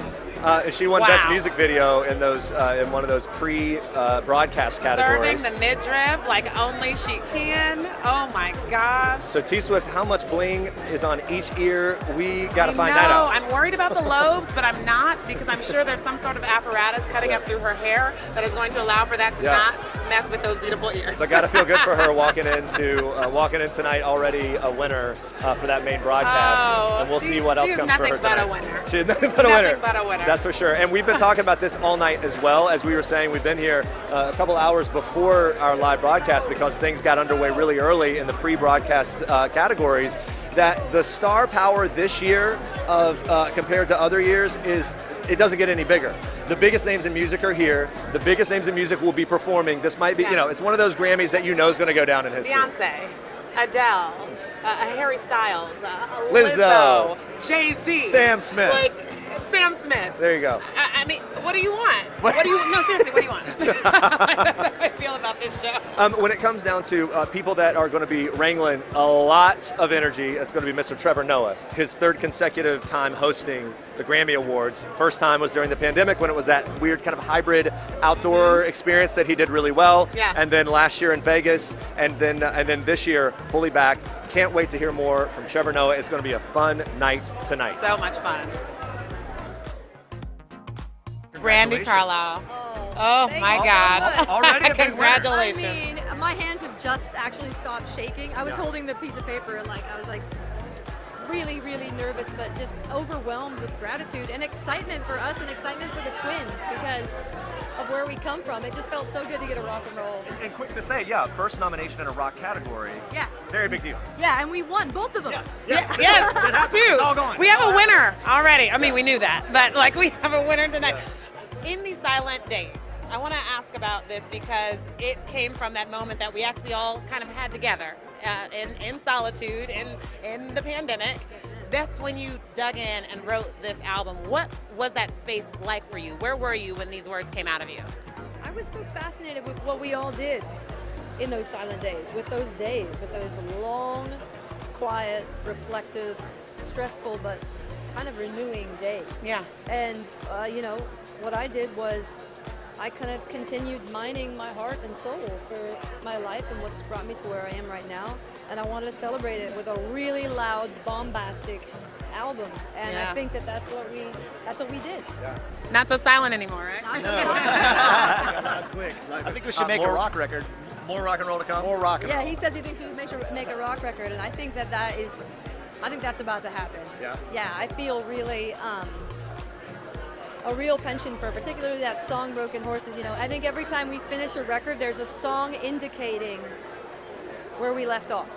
A: She won
B: Wow.
A: Best Music Video in those in one of those pre-broadcast categories.
B: Serving the midriff like only she can. Oh my gosh.
A: So T Swift, how much bling is on each ear? We gotta find
B: I
A: that
B: know.
A: out.
B: I'm worried about the lobes, but I'm not because I'm sure there's some sort of apparatus cutting up through her hair that is going to allow for that to not mess with those beautiful ears.
A: But gotta feel good for her walking in tonight already a winner for that main broadcast, and we'll see what else comes for her tonight.
B: She's nothing but a winner.
A: She's nothing but a winner.
B: Nothing but a winner.
A: That's for sure. And we've been talking about this all night as well. As we were saying, we've been here a couple hours before our live broadcast because things got underway really early in the pre-broadcast categories. That the star power this year of compared to other years it doesn't get any bigger. The biggest names in music are here. The biggest names in music will be performing. This might be, it's one of those Grammys that you know is going to go down in history.
B: Beyonce, Adele, Harry Styles,
A: Lizzo,
B: Jay-Z,
A: Sam Smith.
B: Sam Smith.
A: There you go.
B: I mean, what do you want? No, seriously, what do you want? That's how I feel about this show.
A: When it comes down to people that are going to be wrangling a lot of energy, it's going to be Mr. Trevor Noah. His 3rd consecutive time hosting the Grammy Awards. First time was during the pandemic when it was that weird kind of hybrid outdoor experience that he did really well.
B: Yeah.
A: And then last year in Vegas, and then this year fully back. Can't wait to hear more from Trevor Noah. It's going to be a fun night tonight.
B: So much fun. Brandi Carlile. Oh my God.
A: Already a big
B: Congratulations.
T: I mean, my hands have just actually stopped shaking. I was holding the piece of paper and I was really, really nervous, but just overwhelmed with gratitude and excitement for us and excitement for the twins because of where we come from. It just felt so good to get a rock and roll.
A: And quick to say, first nomination in a rock category.
T: Yeah.
A: Very big deal.
T: Yeah, and we won both of them.
B: Yes,
A: It's all
B: dude.
A: going.
B: We have a winner already. I mean, we knew that, but we have a winner tonight. In these silent days, I want to ask about this because it came from that moment that we actually all kind of had together in solitude, in the pandemic. That's when you dug in and wrote this album. What was that space like for you? Where were you when these words came out of you?
T: I was so fascinated with what we all did in those silent days, with those long, quiet, reflective, stressful, but kind of renewing days.
B: Yeah.
T: And, what I did was I kind of continued mining my heart and soul for my life and what's brought me to where I am right now. And I wanted to celebrate it with a really loud, bombastic album. And I think that's what we did.
A: Yeah.
B: Not so silent anymore, right?
A: Not quick. I think we should make a rock record. More rock and roll to come? More rock and roll.
T: Yeah, he says he thinks we should make a rock record, and I think that's about to happen.
A: Yeah.
T: Yeah, I feel really a real penchant for particularly that song Broken Horses. I think every time we finish a record, there's a song indicating where we left off.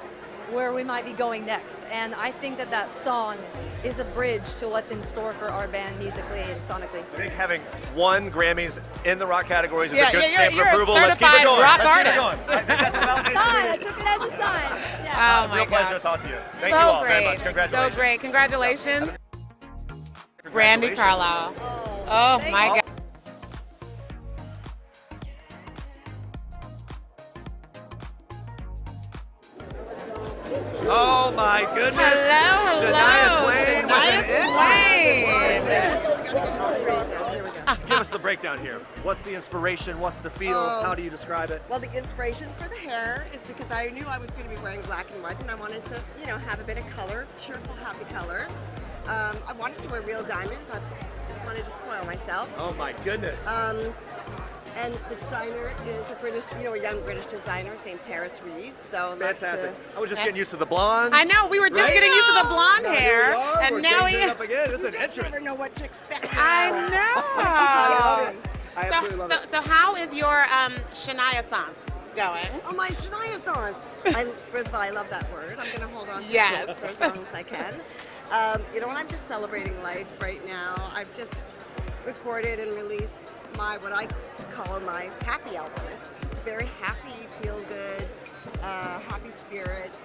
T: where we might be going next. And I think that that song is a bridge to what's in store for our band musically and sonically.
A: I think having won Grammys in the rock categories is
T: Yeah,
A: a good
T: you're-
A: stamp of
T: you're a
A: approval. Let's keep it
T: certified
A: going.
T: rock
A: Let's keep it
T: artist.
A: going. I think that's about it.
T: Sign. I took it as a sign. Yeah.
B: Oh my
A: Real pleasure
B: gosh.
A: to talk to you. Thank
B: So
A: you all
B: great.
A: very much. Congratulations.
B: So great. Congratulations. Brandi Carlile. Oh my God.
A: Oh my goodness.
B: Hello,
A: Shania Twain
B: Shania
A: Give us the breakdown here. What's the inspiration? What's the feel? How do you describe it?
U: Well, the inspiration for the hair is because I knew I was going to be wearing black and white, and I wanted to, you know, have a bit of color, cheerful, happy color. I wanted to wear real diamonds. I just wanted to spoil myself.
A: Oh my goodness.
U: And the designer is a British, you know, a young British designer. His name's Harris Reed. So
A: Fantastic. I was just getting used to the blonde.
B: I know, we were just getting used to the blonde hair, and
A: We're
B: now
A: changing
B: we
A: it up again. This is an
U: just
A: entrance.
U: never know what to expect.
B: I
A: I
B: know.
A: absolutely love it.
B: So how is your Shania songs going?
U: Oh, my Shania songs. First of all, I love that word. I'm going to hold on to
B: Yes.
U: it for as long as I can. You know, I'm just celebrating life right now. I've just recorded and released what I call my happy album. It's just very happy, feel good, happy spirits,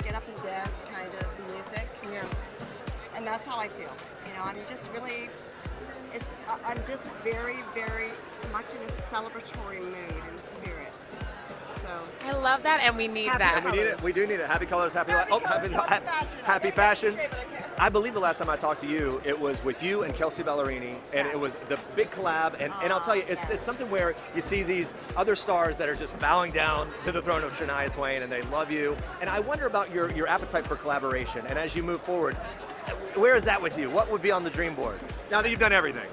U: get up and dance kind of music.
B: Yeah.
U: And that's how I feel. You know, I'm just really, I'm just very, very much in a celebratory mood and spirit. So
B: I love that, and we need that.
A: And we need it. We do need it. Happy colors, happy life. Oh, happy fashion. I believe the last time I talked to you, it was with you and Kelsey Ballerini, and it was the big collab. And I'll tell you, it's something where you see these other stars that are just bowing down to the throne of Shania Twain, and they love you. And I wonder about your appetite for collaboration. And as you move forward, where is that with you? What would be on the dream board now that you've done everything?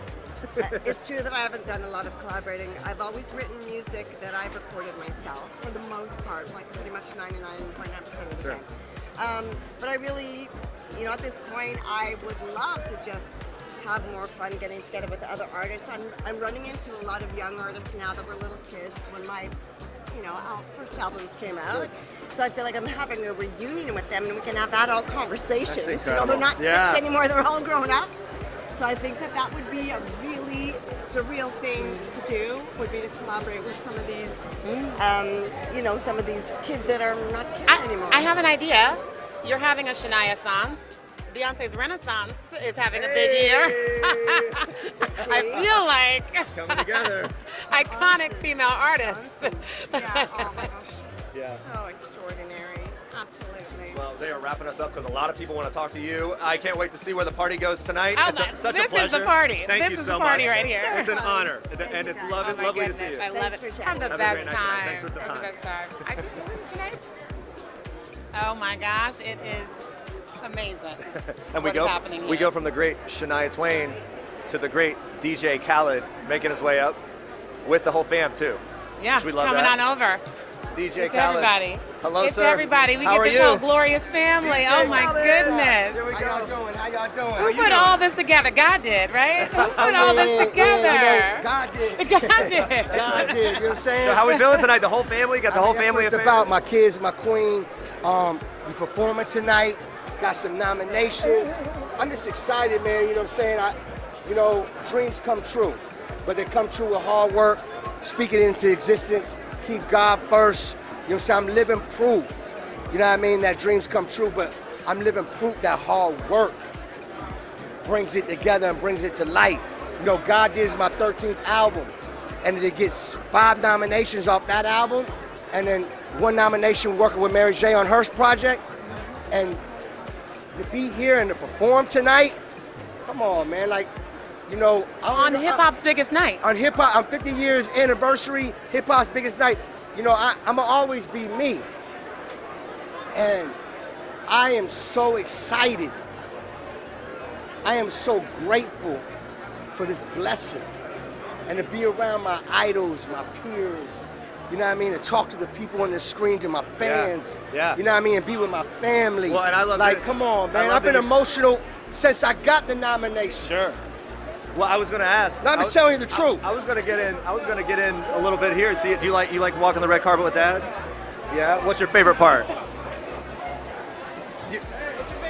U: It's true that I haven't done a lot of collaborating. I've always written music that I've recorded myself, for the most part, like pretty much 99.9% of the time. But I really, you know, at this point, I would love to just have more fun getting together with the other artists. I'm running into a lot of young artists now that were little kids when my, you know, first albums came out. So I feel like I'm having a reunion with them, and we can have adult conversations. You know, they're not 6 anymore; they're all grown up. So I think that would be a really surreal thing to do, would be to collaborate with some of these, you know, some of these kids that are not kids anymore.
B: I have an idea. You're having a Shania song. Beyonce's Renaissance is having a big year. I feel like
A: coming together.
B: Iconic female artists.
U: Yeah, oh my gosh,
A: Yeah.
U: so extraordinary. Absolutely.
A: Well, they are wrapping us up because a lot of people want to talk to you. I can't wait to see where the party goes tonight.
B: Oh,
A: It's such
B: this
A: a pleasure.
B: is the party.
A: Thank
B: This
A: you
B: is
A: so
B: the party
A: much.
B: right here.
A: It's an honor, and it's lovely to see
B: goodness,
A: you.
B: I love it. Have the
A: Have a
B: best
A: great night tonight.
B: time.
A: Thanks for the
B: Have the
A: time.
B: best time. Oh my gosh, it is amazing.
A: And
B: what is happening
A: we
B: here.
A: go from the great Shania Twain to the great DJ Khaled making his way up with the whole fam too.
B: Yeah,
A: Which we love
B: coming
A: that.
B: on over.
A: DJ
B: It's
A: Khaled.
B: everybody.
A: Hello,
B: it's
A: sir.
B: everybody. We
A: How
B: get
A: are
B: this
A: you?
B: whole glorious family. Oh my goodness.
A: Here we go.
V: How y'all doing? How y'all doing?
B: Who put all this together? God did, right? Who put all this together?
V: God did.
B: God did.
V: God did. You know what I'm saying?
A: So how we feeling tonight? The whole family? Got the whole family?
V: It's about my kids, my queen. We performing tonight. Got some nominations. I'm just excited, man. You know what I'm saying? You know, dreams come true, but they come true with hard work, speak it into existence, keep God first. You know what I'm saying? I'm living proof. You know what I mean? That dreams come true, but I'm living proof that hard work brings it together and brings it to light. You know, God Did is my 13th album, and it gets 5 nominations off that album, and then 1 nomination working with Mary J on her project. And to be here and to perform tonight, come on, man. Like, you know,
B: On hip hop's biggest night.
V: On hip hop, I'm 50 years anniversary, hip hop's biggest night. You know, I'ma always be me. And I am so excited. I am so grateful for this blessing. And to be around my idols, my peers, you know what I mean? To talk to the people on the screen, to my fans.
A: Yeah.
V: You know what I mean? And be with my family.
A: Well, and I love
V: like,
A: this.
V: come on,
A: I
V: man.
A: love
V: I've been
A: that you-
V: emotional since I got the nomination.
A: Sure. Well, I was going to ask.
V: No, I'm just telling you the truth.
A: I was going to get in. I was going to get in a little bit here. See, do you like walking the red carpet with Dad? Yeah. What's your favorite part?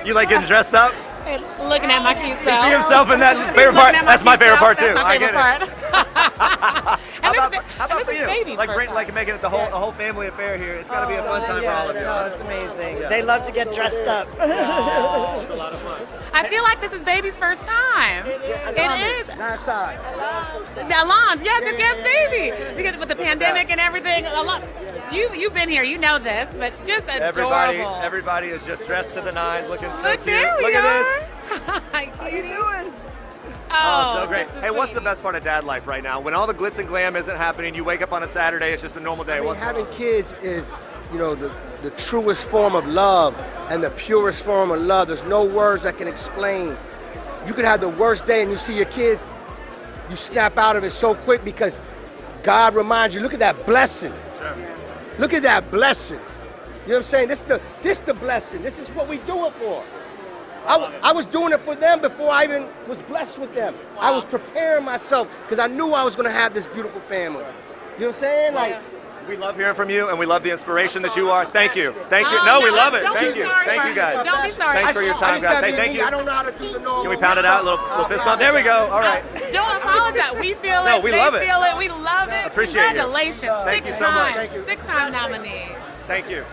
A: You like getting dressed up?
B: And looking at my cute
A: You
B: self.
A: see himself in that
B: He's
A: favorite
B: looking
A: part.
B: at
A: That's my
B: cute
A: favorite
B: self.
A: part too.
B: That's my
A: I get
B: favorite
A: it. How about for you?
B: baby's
A: Like
B: first
A: like making it the whole family affair here. It's got to be a fun time for all of you.
C: No, it's amazing.
A: Yeah.
C: They love to get dressed up.
A: It's a lot of fun.
B: I feel like this is baby's first time. It is.
V: Nice side.
B: Alon's, yes, baby. Because with the pandemic and everything, Alon, you've been here, you know this, but just adorable.
A: Everybody is just dressed to the nines, looking so
B: Look,
A: cute.
B: there we
A: Look at
B: are.
A: this.
B: How you doing?
A: Oh, so great. Hey, what's the best part of dad life right now? When all the glitz and glam isn't happening, you wake up on a Saturday, it's just a normal day.
V: I mean,
A: What's
V: having kids is, you know, the truest form of love and the purest form of love. There's no words that can explain. You could have the worst day and you see your kids, you snap out of it so quick because God reminds you, look at that blessing. Look at that blessing. You know what I'm saying? This the blessing. This is what we do it for. I was doing it for them before I even was blessed with them. Wow. I was preparing myself because I knew I was going to have this beautiful family. You know what I'm saying? Like,
A: we love hearing from you, and we love the inspiration that you are. Thank you. Thank you. No, we love it. Thank you. Thank you, guys.
B: Don't be sorry.
A: Thanks for your time, guys. Hey, thank you.
V: I don't know how to do the normal.
A: Can we pound it out? A little fist bump. There we go. All right.
B: Don't apologize. We feel it.
A: No, we love it.
B: They feel it. We love it.
A: Appreciate you.
B: Congratulations.
A: Thank you so much.
V: Thank you.
B: Six-time nominee.
A: Thank you.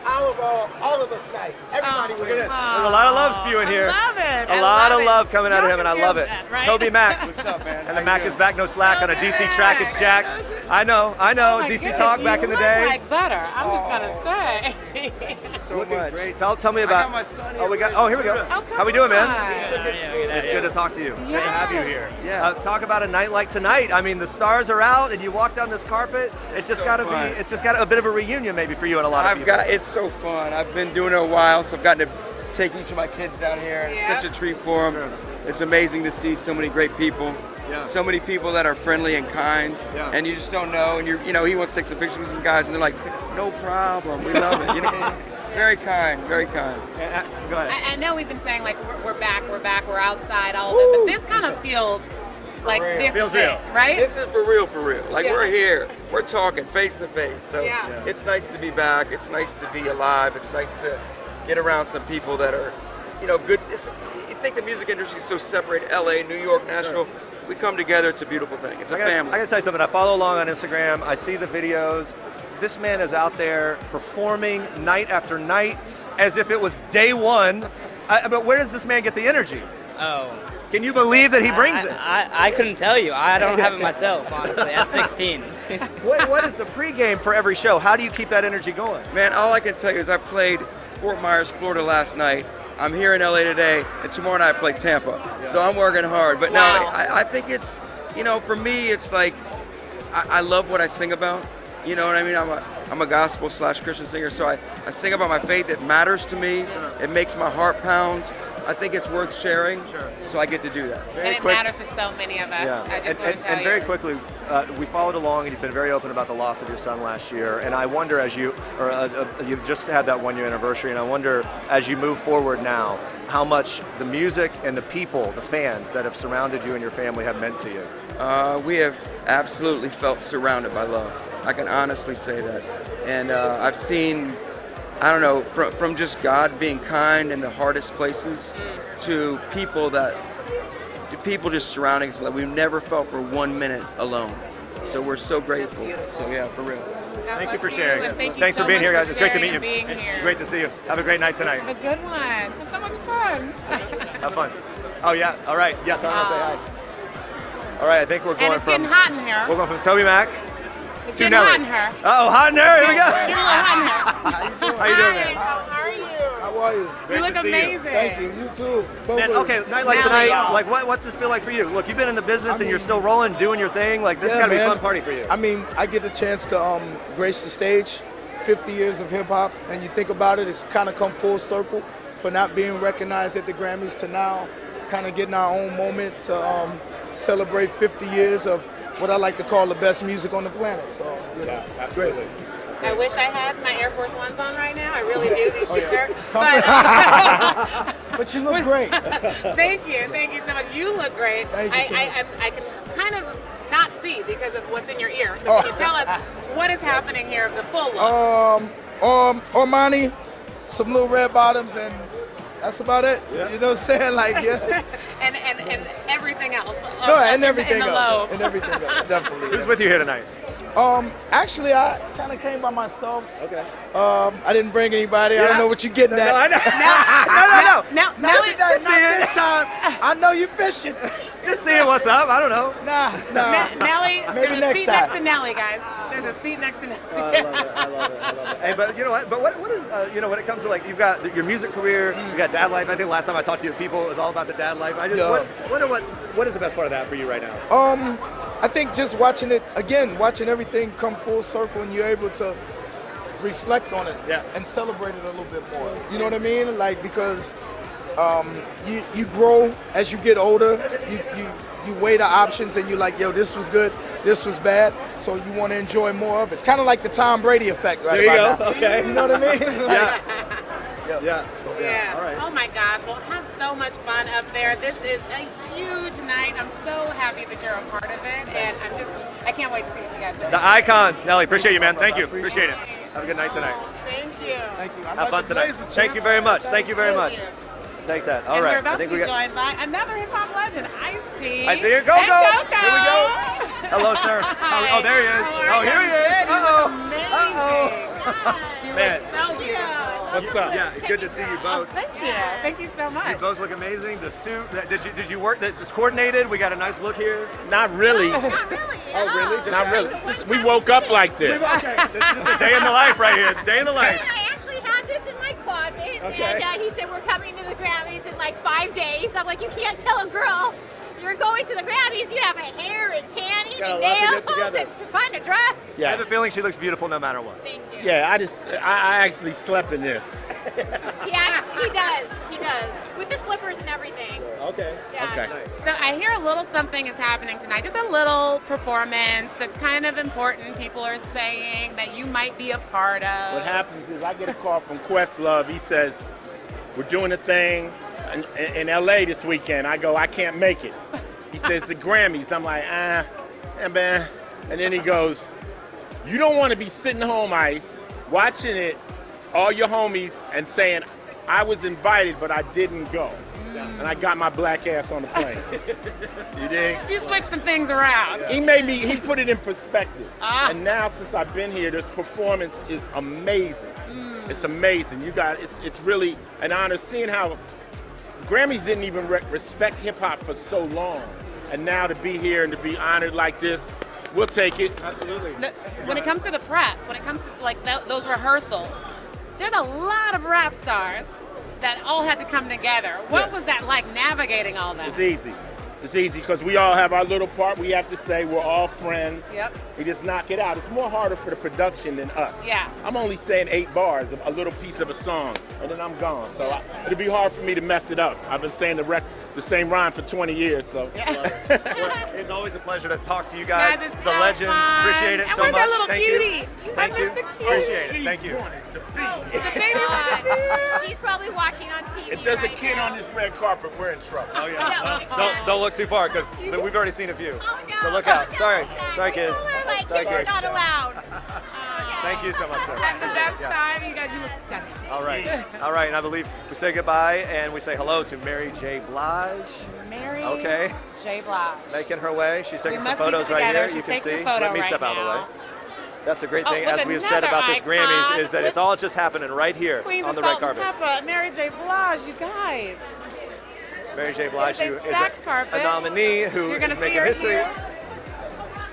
V: All of us nice. Everybody
A: Look at this. There's a lot of love spewing here.
B: I love it.
A: A lot of love coming out of him, and I love it.
B: Right?
A: TobyMac.
V: What's up, man?
A: And the Mac is back, no slack on a DC track. It's Jack. I know.
B: Oh my
A: DC
B: goodness,
A: Talk back in the day.
B: You look like butter. I'm just gonna say.
A: So looking much. Great. Tell me about. Here we go.
B: Oh,
A: How we doing, man?
B: on.
A: It's good to talk to you. Good to have you here.
V: Yeah.
A: Talk about a night like tonight. I mean, the stars are out, and you walk down this carpet. It's just got to be. It's just got a bit of a reunion, maybe for you and a lot of people.
M: It's so fun. I've been doing it a while, so I've gotten to take each of my kids down here. And it's such a treat for them. It's amazing to see so many great people.
A: Yeah.
M: So many people that are friendly and kind, and you just don't know. And he wants to take some pictures with some guys, and they're like, "No problem, we love it." You know, very kind, very kind.
A: Go ahead.
B: I know we've been saying like we're back, we're outside, all of it, but this kind of feels like this
A: Feels
B: is it,
A: real.
B: right?
M: This is for real, for real. Like we're here, we're talking face to face. So it's nice to be back. It's nice to be alive. It's nice to get around some people that are, good. You think the music industry is so separate? LA, New York, Nashville. We come together. It's a beautiful thing. It's a family.
A: I gotta tell you something. I follow along on Instagram. I see the videos. This man is out there performing night after night as if it was day one. But where does this man get the energy?
D: Oh.
A: Can you believe that he brings it?
D: I couldn't tell you. I don't have it myself, honestly, at 16.
A: What is the pregame for every show? How do you keep that energy going?
M: Man, all I can tell you is I played Fort Myers, Florida last night. I'm here in LA today, and tomorrow night I play Tampa. So I'm working hard. But no, I think it's, for me, it's like, I love what I sing about. You know what I mean? I'm a gospel / Christian singer, so I sing about my faith. It matters to me. It makes my heart pound. I think it's worth sharing, so I get to do that.
B: And it matters to so many of us.
A: Yeah.
B: I just want to tell
A: and very quickly, we followed along, and you've been very open about the loss of your son last year. And I wonder, as you've just had that 1 year anniversary, and I wonder, as you move forward now, how much the music and the people, the fans that have surrounded you and your family have meant to you.
M: We have absolutely felt surrounded by love. I can honestly say that. And I've seen, I don't know, from just God being kind in the hardest places to people just surrounding us. Like we've never felt for 1 minute alone. So we're so grateful. So yeah, for real.
A: Thank you for sharing.
B: Thanks
A: for being here, guys. It's great to meet you.
B: Being here.
A: Great to see you. Have a great night tonight.
B: A good one. It's so much fun.
A: Have fun. Oh yeah. All right. Yeah. Tell me to say hi. All right. I think we're going
B: and it's
A: from.
B: getting hot in here.
A: We're going from TobyMac.
B: It's
A: to
B: getting
A: Nelly.
B: hot in here.
A: Oh, hot in here. Here we go.
B: Getting a little hot in here.
A: How you doing, man?
B: How are you?
S: How are you?
B: You look amazing.
S: Thank you. You too.
A: Man, okay, night like tonight, like what's this feel like for you? Look, you've been in the business and you're still rolling, doing your thing. Like this has got to be a fun party for you.
S: I mean, I get the chance to grace the stage, 50 years of hip hop, and you think about it, it's kind of come full circle for not being recognized at the Grammys to now kind of getting our own moment to celebrate 50 years of what I like to call the best music on the planet. So, it's great.
B: I wish I had my Air Force Ones on right now. I really do. These shoes hurt.
S: But you look great.
B: Thank you so much. You look great.
S: Thank you so much.
B: I can kind of not see because of what's in your ear. So can you tell us what is happening here of the full look?
S: Armani, some little red bottoms, and That's about it.
A: Yeah.
S: You know what I'm saying? Like, yeah.
B: and everything else.
S: No, and everything
B: in the
S: else.
B: lobe.
S: And everything else, definitely.
A: Who's with you here tonight?
S: Actually, I kind of came by myself. Okay. I didn't bring anybody. I don't know what you're getting at.
A: No, I know.
B: Now,
S: Not this time. I know you fishing.
A: Just seeing what's up. I don't know.
S: Nah.
B: Nelly,
S: Maybe
B: there's a
S: next
B: seat
S: time.
B: next to Nelly, guys. There's a seat next to Nelly.
A: I love it. Hey, but you know what? But what is, when it comes to like, you've got your music career, you got dad life. I think last time I talked to you people, it was all about the dad life. I just wonder what is the best part of that for you right now?
S: I think just watching everything come full circle, and you're able to reflect on it and celebrate it a little bit more. You know what I mean? Like, because you grow as you get older. You weigh the options, and you're like, yo, this was good, this was bad. So you want to enjoy more of it. It's kind of like the Tom Brady effect, right?
A: There you
S: about
A: go.
S: now.
A: Okay.
S: You know what I mean?
A: Yeah. All right.
B: Oh my gosh. Well, have so much fun up there. This is a huge night. I'm so happy that you're a part of it, and I can't wait to see what you guys do.
A: The icon, Nelly. Appreciate you, man. Thank you. Appreciate it. Have a good night tonight.
B: Thank you.
S: Thank you.
A: Have fun tonight. Thank you very much. Thank you very much. Take that. All
B: and
A: right.
B: we're about
A: I think
B: to be
A: we got.
B: joined by another hip hop legend, Ice-T.
A: I see you. Go.
B: And
A: Here
B: Coco.
A: we go. Hello, sir.
B: Hi.
A: Oh, there he is.
B: How are
A: Oh, here he is.
B: you?
A: Uh-oh. Man.
B: So beautiful.
A: What's up? Yeah, good to see you both.
B: Thank you. Thank you so much.
A: You both look amazing. The suit. Did you work? This coordinated. We got a nice look here.
Q: Not really.
B: Not really.
A: Oh, really? Just
Q: Not really. We woke up like this.
A: Okay. This is a day in the life right here. Day in the life.
C: I actually had this in my closet,
A: Okay.
C: and he said we're coming to the Grammys in like 5 days. I'm like, you can't tell a girl you're going to the Grammys. You have a hair and tanning
A: Got a
C: and
A: lot to get
C: nails
A: together.
C: and to find a dress.
A: I have a feeling she looks beautiful no matter what.
C: Thank you.
Q: Yeah, I actually slept in this.
C: He does with the slippers and everything.
A: Okay.
C: Yeah.
Q: Okay.
B: So I hear a little something is happening tonight, just a little performance that's kind of important. People are saying that you might be a part of.
Q: What happens is I get a call from Questlove. He says, we're doing a thing in LA this weekend. I go, I can't make it. He says, the Grammys. I'm like, man. And then he goes, you don't want to be sitting home, Ice, watching it, all your homies, and saying, I was invited, but I didn't go. And I got my black ass on the plane. You dig?
B: You switched some things around.
Q: He put it in perspective.
B: Ah.
Q: And now since I've been here, this performance is amazing. It's amazing. It's really an honor seeing how Grammys didn't even respect hip hop for so long. And now to be here and to be honored like this, we'll take it.
A: Absolutely.
B: When it comes to the prep, when it comes to like those rehearsals, there's a lot of rap stars that all had to come together. What was that like, navigating all that?
Q: It's easy. It's easy because we all have our little part. We have to say we're all friends.
B: Yep.
Q: We just knock it out. It's more harder for the production than us.
B: Yeah.
Q: I'm only saying 8 bars, a little piece of a song, and then I'm gone. So it'll be hard for me to mess it up. I've been saying the same rhyme for 20 years. So.
A: It's always a pleasure to talk to you guys.
B: Guys, it's
A: The
B: so
A: legend.
B: fun.
A: Appreciate it
B: And
A: so
B: where's
A: much.
B: that little
A: Thank
B: cutie?
A: you.
B: I
A: Thank you.
B: miss the cutie.
A: Appreciate it. Thank you.
B: It's a baby.
C: She's probably watching on TV.
Q: If there's a
C: right
Q: kid
C: now.
Q: on this red carpet, we're in trouble.
A: Oh yeah. Don't look too far because we've already seen a few. So look out. Sorry kids.
C: Like,
A: Sorry
C: kids are
A: kids.
C: not allowed.
A: Thank you so much, sir.
B: Have the best time. You guys, you look stunning.
A: All right. And I believe we say goodbye and we say hello to Mary J. Blige.
B: Mary
A: Okay.
B: J. Blige.
A: Making her way. She's taking
B: We
A: some
B: must keep
A: photos
B: it
A: right
B: together.
A: here.
B: She's
A: You can
B: taking
A: see.
B: a photo
A: Let me
B: right
A: step out of the
B: now.
A: way. That's the great thing,
B: with
A: as we've said
B: another
A: about this
B: icon,
A: Grammys, is that
B: with
A: it's all just happening right here
B: Queen
A: on
B: of
A: the red carpet.
B: Salt-N-Pepa, Mary J. Blige, you guys.
A: Mary J. Blige,
B: It's a
A: who is
B: stacked carpet.
A: a nominee who
B: You're gonna
A: is
B: see
A: making
B: her
A: history.
B: here.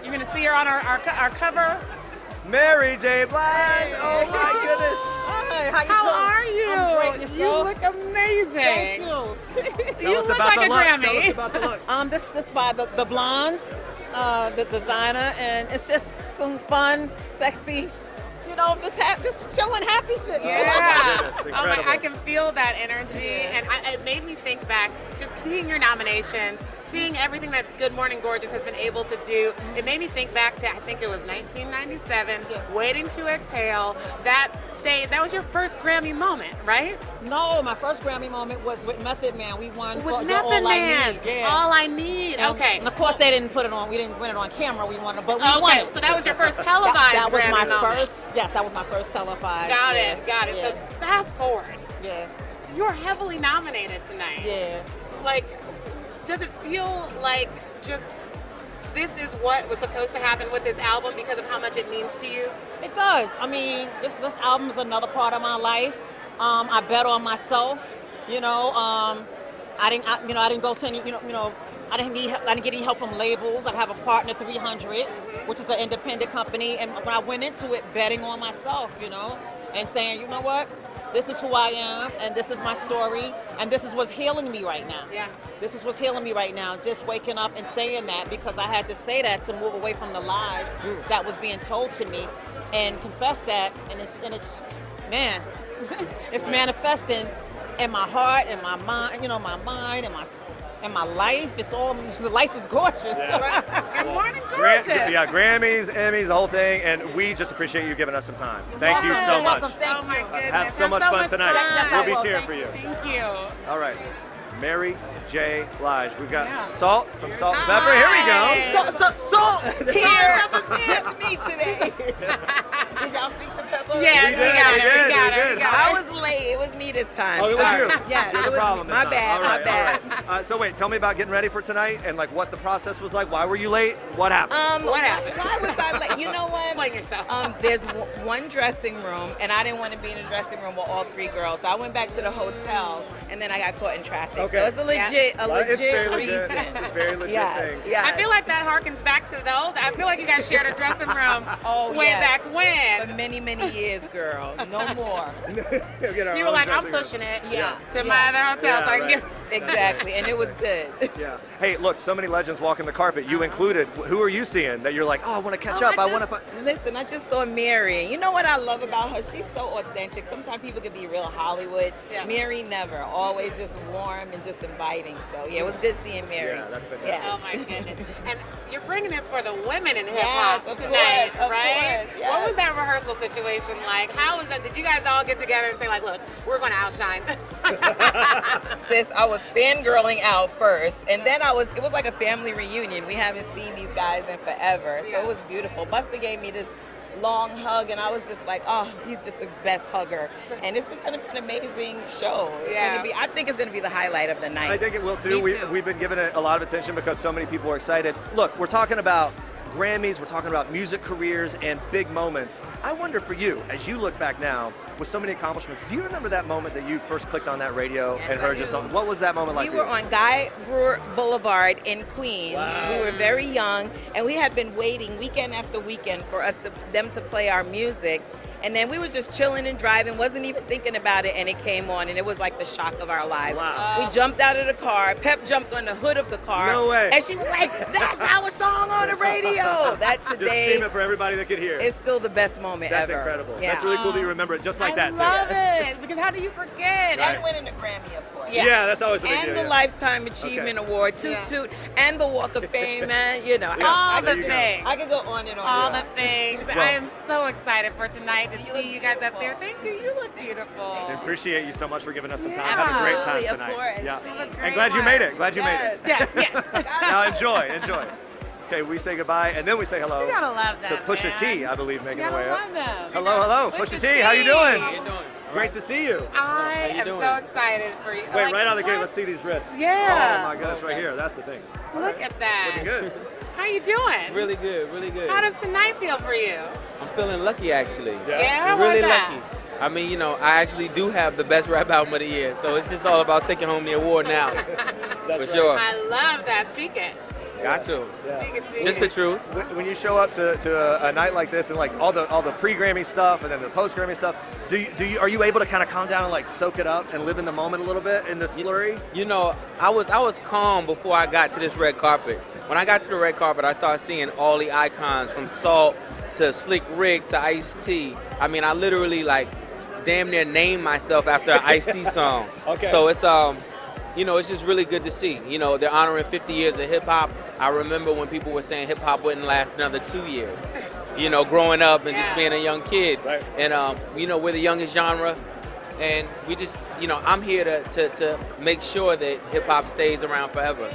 B: You're going to see her on our cover.
A: Mary J. Blige. Oh my goodness.
E: Hi,
B: How are you?
E: I'm great,
B: You look amazing.
E: Thank you.
B: You look like a Grammy.
A: Tell us about the look.
E: This by the blondes, the designer, and it's just some fun, sexy, just chilling, happy shit.
B: Yeah.
A: It's
B: Oh my,
A: incredible.
B: I can feel that energy, and it made me think back, just seeing your nominations, seeing everything that Good Morning Gorgeous has been able to do. It made me think back to, I think it was 1997, Waiting to Exhale. That was your first Grammy moment, right?
E: No, my first Grammy moment was with Method Man. We won
B: With
E: for
B: Method
E: All
B: Man.
E: I Need. Yeah.
B: All I Need.
E: And-
B: Okay.
E: And of course, they didn't put it on. We didn't win it on camera. We won it, but we
B: Okay,
E: won it.
B: so that was your first televised
E: That was
B: Grammy
E: my
B: moment.
E: first. Yes, that was my first televised.
B: Got
E: yeah,
B: it.
E: yeah.
B: So fast forward.
E: Yeah.
B: you're heavily nominated tonight.
E: Yeah.
B: Like, does it feel like just this is what was supposed to happen with this album because of how much it means to you?
E: It does. I mean, this album is another part of my life. I bet on myself. You know, I didn't go to any. I didn't get any help from labels. I have a partner, 300, which is an independent company. And when I went into it, betting on myself, and saying, you know what, this is who I am, and this is my story, and this is what's healing me right now.
B: Yeah.
E: This is what's healing me right now. Just waking up and saying that because I had to say that to move away from the lies that was being told to me, and confess that, and it's man, it's manifesting in my heart, in my mind, my mind, and my life. It's all, the life is gorgeous.
B: Yeah. Good morning, gorgeous.
A: Grammys, Emmys, the whole thing, and we just appreciate you giving us some time. Thank you so much.
E: Thank you.
A: Have so much fun tonight. We'll be cheering for you.
B: Thank you.
A: All right. Mary J. Blige. We've got Salt from Salt-N-Pepa. Here we go.
E: Salt here. Just me today. Did y'all speak to Peppa?
B: Yeah, we got it.
E: I was late. It was me this time.
A: Oh, it was you.
E: Yeah,
A: You're the problem.
E: My bad.
A: All right,
E: My bad.
A: So wait, tell me about getting ready for tonight and like what the process was like. Why were you late? What happened?
B: What happened?
E: Why was I late? You know what?
B: Explain yourself.
E: There's one dressing room, and I didn't want to be in a dressing room with all three girls. So I went back to the hotel, and then I got caught in traffic.
A: Okay.
E: So it's a legit reason.
A: It's a very legit thing.
E: Yeah.
B: I feel like that harkens back to the old. I feel like you guys shared a dressing room way back when.
E: For many, many years, girl. No more.
B: You were like, I'm pushing it to my other hotel so I can get.
E: Exactly, and it was good.
A: Yeah. Hey, look, so many legends walking the carpet. You included. Who are you seeing that you're like, oh, I want to catch up. I want to.
E: Listen, I just saw Mary. You know what I love about her? She's so authentic. Sometimes people can be real Hollywood. Yeah. Mary never. Always just warm and just inviting. So yeah, it was good seeing Mary.
A: Yeah, that's fantastic.
E: Yeah.
B: Oh my goodness. And you're bringing it for the women in hip hop
E: of
B: tonight,
E: course,
B: right?
E: Of course, yes.
B: What was that rehearsal situation like? How was that? Did you guys all get together and say like, look, we're going to outshine?
E: Sis, I was fangirling out first, and then it was like a family reunion. We haven't seen these guys in forever, so it was beautiful. Busta gave me this long hug, and I was just like, oh, he's just the best hugger. And this is going to be an amazing show. I think it's going to be the highlight of the night.
A: I think it will too. We've been giving it a lot of attention because so many people are excited. Look, we're talking about Grammys, we're talking about music careers and big moments. I wonder for you, as you look back now with so many accomplishments, do you remember that moment that you first clicked on that radio and heard just something? What was that moment like?
E: We were on Guy Brewer Boulevard in Queens. Wow. We were very young, and we had been waiting weekend after weekend for them to play our music. And then we were just chilling and driving, wasn't even thinking about it, and it came on, and it was like the shock of our lives.
A: Wow.
E: We jumped out of the car. Pep jumped on the hood of the car.
A: No way.
E: And she was like, that's our song on the radio. That today
A: just scream it for everybody that could hear.
E: It's still the best moment
A: That's
E: ever.
A: incredible.
E: Yeah.
A: That's really cool that you remember it just like that, too.
B: I love it, because how do you forget?
E: And winning the Grammy, of course.
A: Yeah, that's always a big
E: and
A: deal.
E: And the Lifetime Achievement Award, Toot, and the Walk of Fame, man. You know,
B: all the things.
E: I could go on and on.
B: All the things. Well, I am so excited for tonight to see you guys up there. Thank you. You look beautiful.
A: I appreciate you so much for giving us some time. Have a great time tonight.
E: Of course.
A: Yeah. And glad you made it. Glad you made it.
B: Yes.
A: Now enjoy. Okay, we say goodbye, and then we say hello
B: you gotta love that,
A: to Pusha T, I believe, making her way up.
B: Love them.
A: Hello. Pusha T, how you doing? How you doing? Great to see you.
B: I am so excited for you.
A: Wait, right out of the gate, let's see these wrists.
B: Yeah.
A: Oh my goodness, right here. That's the thing.
B: Look at that.
A: Looking good.
B: How you doing?
G: Really good.
B: How does tonight feel for you?
G: I'm feeling lucky, actually.
B: Yeah,
G: really lucky. I mean, I actually do have the best rap album of the year, so it's just all about taking home the award now. For sure.
B: I love that. Speak it.
G: Got to.
B: Speak
G: Just the truth.
A: When you show up to a night like this and like all the pre-Grammy stuff and then the post-Grammy stuff, are you able to kind of calm down and like soak it up and live in the moment a little bit in this flurry?
G: I was calm before I got to this red carpet. When I got to the red carpet, I started seeing all the icons from Salt to Slick Rick to Ice-T. I mean, I literally like damn near named myself after an Ice-T song.
A: Okay.
G: So it's it's just really good to see. They're honoring 50 years of hip hop. I remember when people were saying hip hop wouldn't last another 2 years. Growing up and just being a young kid.
A: Right.
G: And we're the youngest genre, and we just I'm here to make sure that hip hop stays around forever.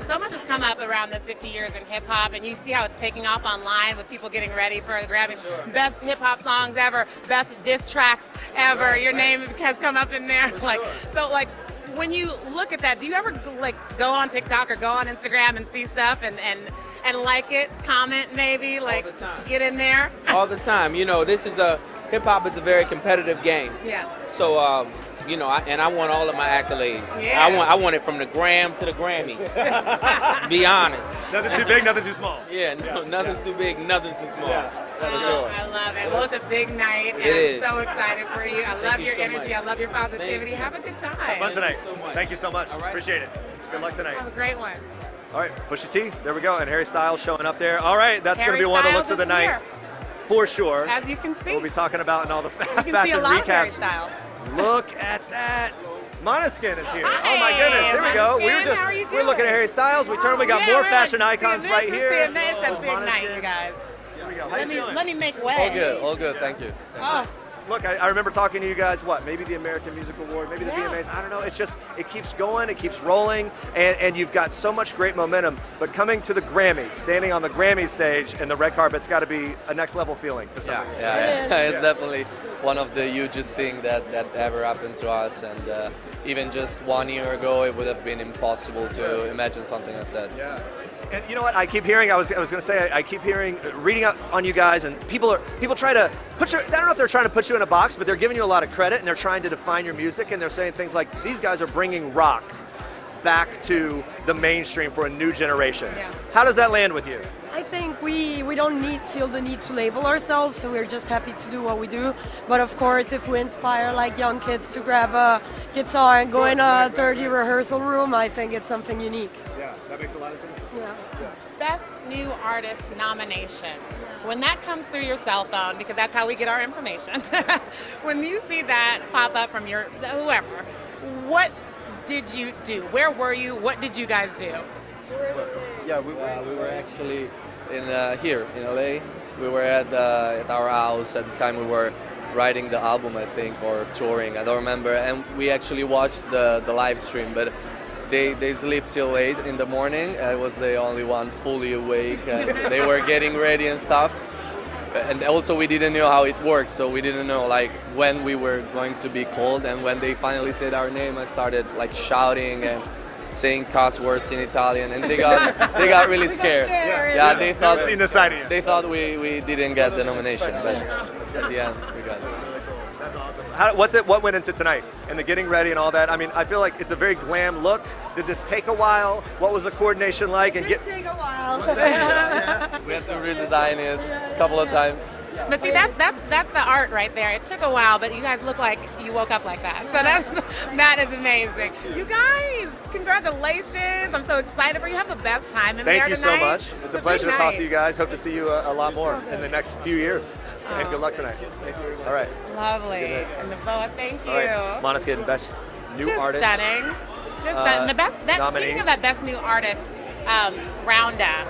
B: So much has come up around this 50 years in hip hop, and you see how it's taking off online with people getting ready for the Grammys. Best hip hop songs ever, best diss tracks ever. Your name has come up in there. When you look at that, do you ever go on TikTok or go on Instagram and see stuff and like it, comment maybe, get in there?
G: All the time. This is hip hop is a very competitive game.
B: Yeah.
G: So, I want all of my accolades.
B: Yeah.
G: I want it from the Gram to the Grammys. Be honest.
A: Nothing too big, nothing too small.
G: Yeah, nothing's too big, nothing's too small.
B: I love it. Well, it's a big night, and I'm so excited for you. I love your energy. I love your positivity. Have a good time.
A: Have fun tonight. Thank you so much. Appreciate it. Good luck tonight.
B: Have a great one.
A: All right, Pusha T, there we go, and Harry Styles showing up there. All right, that's going to
B: Harry
A: be one of the
B: Styles
A: looks of the
B: is
A: night,
B: here.
A: for sure.
B: As you can see.
A: We'll be talking about in all the
B: You can see
A: fashion
B: a lot of Harry
A: recaps.
B: Styles.
A: Look at that. Måneskin is here.
B: Hi,
A: oh my goodness, here we go.
B: Måneskin, how are you
A: We're looking at Harry Styles. We turn, we got more fashion icons right here.
B: It's a big night, you guys.
A: Here we go.
B: Let me make way.
F: All good, thank you.
B: Oh.
A: Look, I remember talking to you guys, maybe the American Music Award, maybe the VMAs, I don't know. It's just, it keeps going, it keeps rolling, and you've got so much great momentum. But coming to the Grammys, standing on the Grammy stage and the red carpet's got to be a next level feeling to some degree.
F: It's definitely one of the hugest things that ever happened to us, and even just 1 year ago, it would have been impossible to imagine something like that.
A: Yeah. And you know what? I keep hearing. I was going to say. I keep hearing, reading up on you guys, and people try to put you. I don't know if they're trying to put you in a box, but they're giving you a lot of credit, and they're trying to define your music, and they're saying things like, "These guys are bringing rock back to the mainstream for a new generation."
H: Yeah.
A: How does that land with you?
H: I think we don't feel the need to label ourselves, so we're just happy to do what we do. But of course, if we inspire young kids to grab a guitar and go in a dirty rehearsal room, I think it's something unique.
A: Yeah, that makes a lot of sense.
H: Yeah.
B: Best New Artist nomination. When that comes through your cell phone, because that's how we get our information, when you see that pop up from your whoever, what did you do? Where were you? What did you guys do?
F: Yeah, we were actually here in LA. We were at our house at the time. We were writing the album, I think, or touring. I don't remember. And we actually watched the live stream, but they sleep till late in the morning. I was the only one fully awake, and they were getting ready and stuff. And also we didn't know how it worked, so we didn't know when we were going to be called. And when they finally said our name, I started shouting and saying cuss words in Italian, and they got really scared. Yeah, they thought they thought we didn't get the nomination, but at the end we got it.
A: That's awesome. What went into tonight and the getting ready and all that? I mean, I feel like it's a very glam look. Did this take a while? What was the coordination like?
H: It did take a while.
F: We had to redesign it a couple of times.
B: But see, that's the art right there. It took a while, but you guys look like you woke up like that. So that is amazing. You guys, congratulations. I'm so excited for you. Have the best time in there
A: thank you
B: tonight.
A: so much. It's a pleasure to
B: big
A: talk
B: night.
A: to you guys. Hope to see you a lot more in the next few years. And good luck tonight. All right.
B: Lovely. And the boa, thank you.
A: All right. Måneskin, best new
B: Just
A: artist.
B: Stunning. Just stunning. The best. Speaking of that best new artist roundup,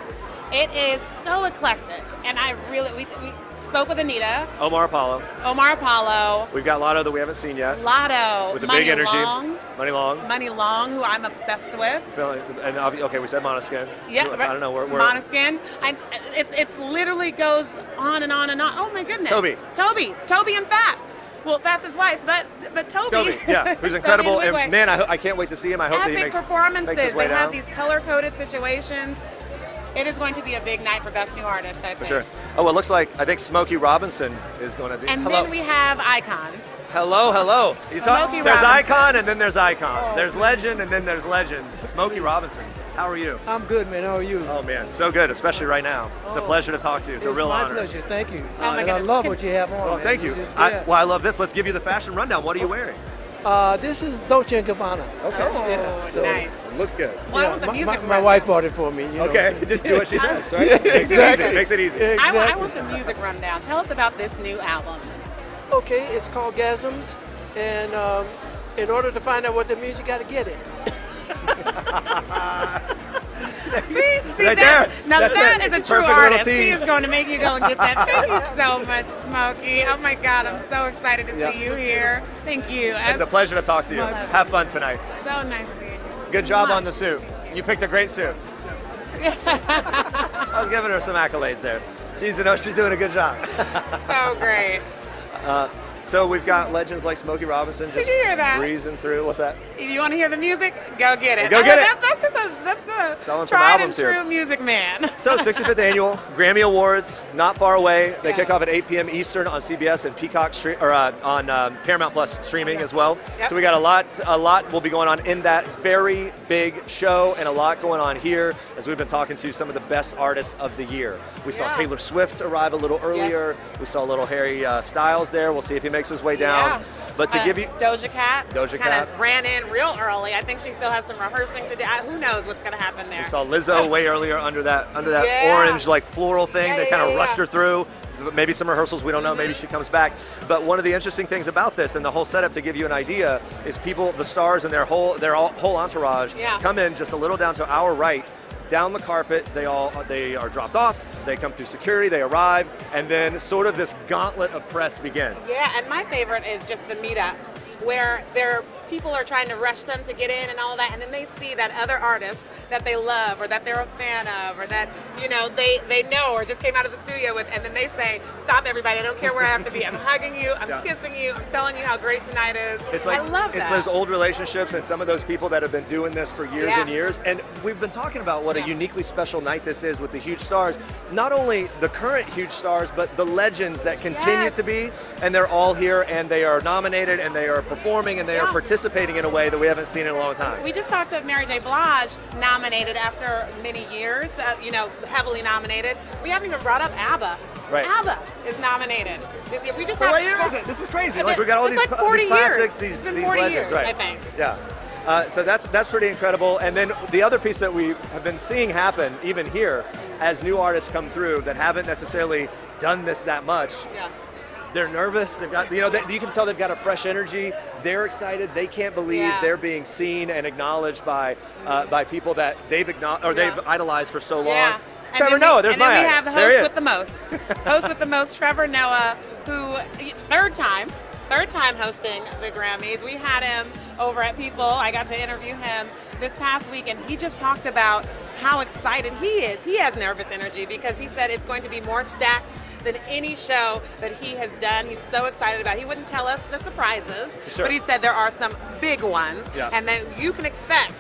B: it is so eclectic, and we spoke with Anitta.
A: Omar Apollo.
B: Omar Apollo.
A: We've got Lotto that we haven't seen yet.
B: Lotto.
A: With the
B: Money
A: big energy.
B: Long.
A: Money Long.
B: Money Long, who I'm obsessed with.
A: And okay, we said Måneskin.
B: Yeah,
A: I don't know. We're
B: Måneskin. It literally goes on and on and on. Oh my goodness.
A: Toby
B: and Fat. Well, Fat's his wife, but Toby.
A: Yeah, who's incredible.
B: Toby in a big
A: And
B: way.
A: man, I can't wait to see him. I hope that he
B: Epic
A: makes
B: performances.
A: his way
B: They
A: down.
B: have these color-coded situations. It is going to be a big night for Best New Artist, I think.
A: For sure. Oh, it looks like I think Smokey Robinson is going to be.
B: And
A: hello.
B: then we have Icons.
A: Hello.
B: Smokey
A: There's
B: Robinson.
A: Icon and then there's Icon. There's Legend and then there's Legend. Smokey Robinson. How are you?
W: I'm good, man. How are you?
A: Oh man, so good, especially right now. It's a pleasure to talk to you. It's a real
W: my
A: honor.
W: pleasure. Thank you.
B: Oh my
W: and I
B: goodness.
W: love what you have on.
A: Well,
W: man.
A: thank you.
W: Yeah.
A: I love this. Let's give you the fashion rundown. What are you wearing?
W: This is Dolce & Gabbana.
A: Okay.
B: Oh, nice.
A: It looks good.
B: Well, I want the music
W: my wife bought it for me. You know.
A: Okay, just do what she says, right?
W: Exactly.
A: Makes it easy.
W: Exactly.
B: I want the music rundown. Tell us about this new album.
W: Okay, it's called Gasms, and in order to find out what the music, got to get it.
B: See
A: Right
B: that?
A: there.
B: Now
A: That's
B: that
A: it.
B: is a true
A: Perfect little
B: artist. He
A: tease.
B: is going to make you go and get that. Thank you so much, Smokey. Oh my God, I'm so excited to see you here. Thank you.
A: It's a pleasure to talk to you.
B: My pleasure.
A: Have fun tonight.
B: So nice to see you.
A: Good job on the suit. You picked a great suit. I was giving her some accolades there. She's doing a good job.
B: So great.
A: So we've got legends like Smokey Robinson just
B: Did you hear that?
A: breezing through. What's that?
B: If you want to hear the music, go get it.
A: Go get it.
B: That's just a
A: Selling some
B: tried and
A: albums here.
B: true music man.
A: So 65th Annual Grammy Awards, not far away. They
B: Yeah.
A: kick off at 8 p.m. Eastern on CBS and Peacock on Paramount Plus streaming as well.
B: Yep.
A: So we got a lot will be going on in that very big show, and a lot going on here as we've been talking to some of the best artists of the year. We saw Taylor Swift arrive a little earlier. We saw a little Harry Styles there. We'll see if he makes his way down.
B: Yeah.
A: But to give you
B: Doja Cat
A: Doja
B: kind
A: Cat.
B: of ran in real early. I think she still has some rehearsing to do. Who knows what's going to happen there?
A: We saw Lizzo way earlier under that
B: Yeah.
A: orange like floral thing.
B: Yeah,
A: They
B: yeah,
A: kind of
B: yeah,
A: rushed
B: yeah.
A: her through. Maybe some rehearsals, we don't know. Maybe she comes back. But one of the interesting things about this and the whole setup, to give you an idea, is the stars and their whole entourage come in just a little down to our right. Down the carpet, they are dropped off. They come through security, they arrive, and then sort of this gauntlet of press begins.
B: Yeah, and my favorite is just the meetups where people are trying to rush them to get in and all that, and then they see that other artist that they love or that they're a fan of or that they know or just came out of the studio with, and then they say, "Stop, everybody! I don't care where I have to be. I'm hugging you. I'm kissing you. I'm telling you how great tonight is."
A: It's like
B: I love that.
A: It's those old relationships and some of those people that have been doing this for years and years. And we've been talking about what a uniquely special night this is with the huge stars. Not only the current huge stars, but the legends that continue to be. And they're all here, and they are nominated, and they are performing, and they are participating in a way that we haven't seen in a long time.
B: We just talked to Mary J. Blige, nominated after many years, heavily nominated. We haven't even brought up ABBA.
A: Right.
B: ABBA is nominated this year. We just
A: But what year is it? This is crazy. Like we got all these,
B: like 40
A: these classics,
B: years.
A: these
B: It's been 40
A: legends,
B: years,
A: right?
B: I think.
A: Yeah. So that's pretty incredible. And then the other piece that we have been seeing happen, even here, as new artists come through that haven't necessarily done this that much.
B: Yeah.
A: They're nervous. They've got, you can tell they've got a fresh energy. They're excited. They can't believe they're being seen and acknowledged by people that they've they've idolized for so long.
B: Yeah.
A: Trevor Noah, there's my
B: And then we have the
A: there he
B: host
A: is.
B: with the most. Host with the most, Trevor Noah, who third time hosting the Grammys. We had him over at People. I got to interview him this past week, and he just talked about how excited he is. He has nervous energy because he said it's going to be more stacked than any show that he has done. He's so excited about it. He wouldn't tell us the surprises, but he said there are some big ones, and that you can expect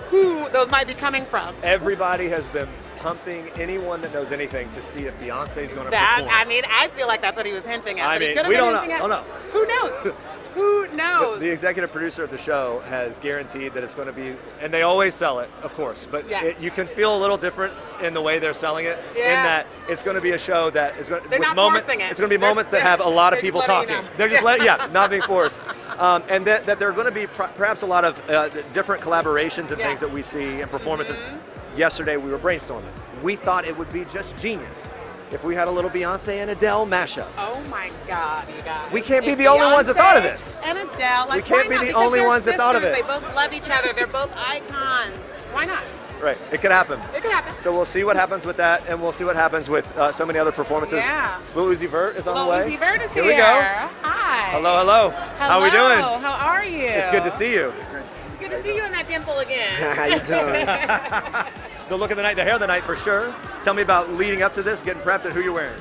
B: who those might be coming from.
A: Everybody has been pumping anyone that knows anything to see if Beyonce's going to perform.
B: I mean, I feel like that's what he was hinting at.
A: I
B: but he
A: mean,
B: could have
A: we
B: been
A: don't
B: hinting
A: know.
B: at.
A: Oh, no.
B: Who knows? Who knows?
A: The executive producer of the show has guaranteed that it's going to be, and they always sell it, of course, but you can feel a little difference in the way they're selling it, in that it's going to be a show that is going to,
B: They're not forcing it.
A: It's going to be moments that have a lot of
B: they're
A: people
B: just letting
A: talking.
B: you know.
A: They're just not being forced. And that there are going to be perhaps a lot of different collaborations and things that we see and performances. Yesterday we were brainstorming. We thought it would be just genius if we had a little Beyonce and Adele mashup.
B: Oh my God, you guys.
A: We can't be
B: If
A: the only ones that thought of
B: Beyonce
A: this.
B: And Adele. Like,
A: We can't
B: why
A: be
B: not?
A: the
B: Because
A: only
B: they're
A: ones that thought of
B: sisters.
A: it.
B: They both love each other. They're both icons. Why not?
A: Right, it could happen.
B: It could happen.
A: So we'll see what happens with that, and we'll see what happens with so many other performances.
B: Yeah.
A: Lil Uzi Vert is on the way.
B: Lil Uzi Vert is
A: Here we go.
B: Hi.
A: Hello, hello. How we doing?
B: Hello, how are you?
A: It's good to see you.
B: Good to see you in that dimple again.
V: How you doing?
A: The look of the night, the hair of the night for sure. Tell me about leading up to this, getting prepped, and who you're wearing.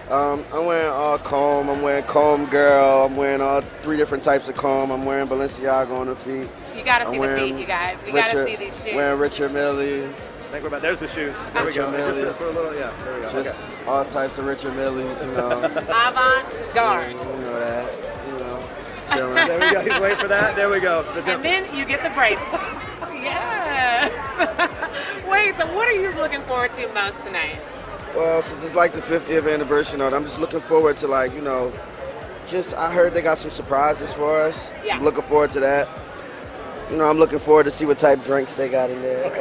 I: I'm wearing comb. I'm wearing comb girl. I'm wearing all 3 different types of comb. I'm wearing Balenciaga on the feet.
B: You gotta see the feet, you guys. We gotta see these shoes.
I: Wearing Richard Millie.
A: I think we're about, there's the shoes. There we go. Just for a little, there we go.
I: Just all types of Richard Millies,
B: Avant-garde.
I: You know that, chilling.
A: There we go. He's waiting for that. There we go.
B: And then you get the bracelet. Yes. Wait, so what are you looking forward to most tonight?
I: Well, since it's like the 50th anniversary note, I'm just looking forward to I heard they got some surprises for us.
B: Yeah.
I: I'm looking forward to that. I'm looking forward to see what type of drinks they got in there.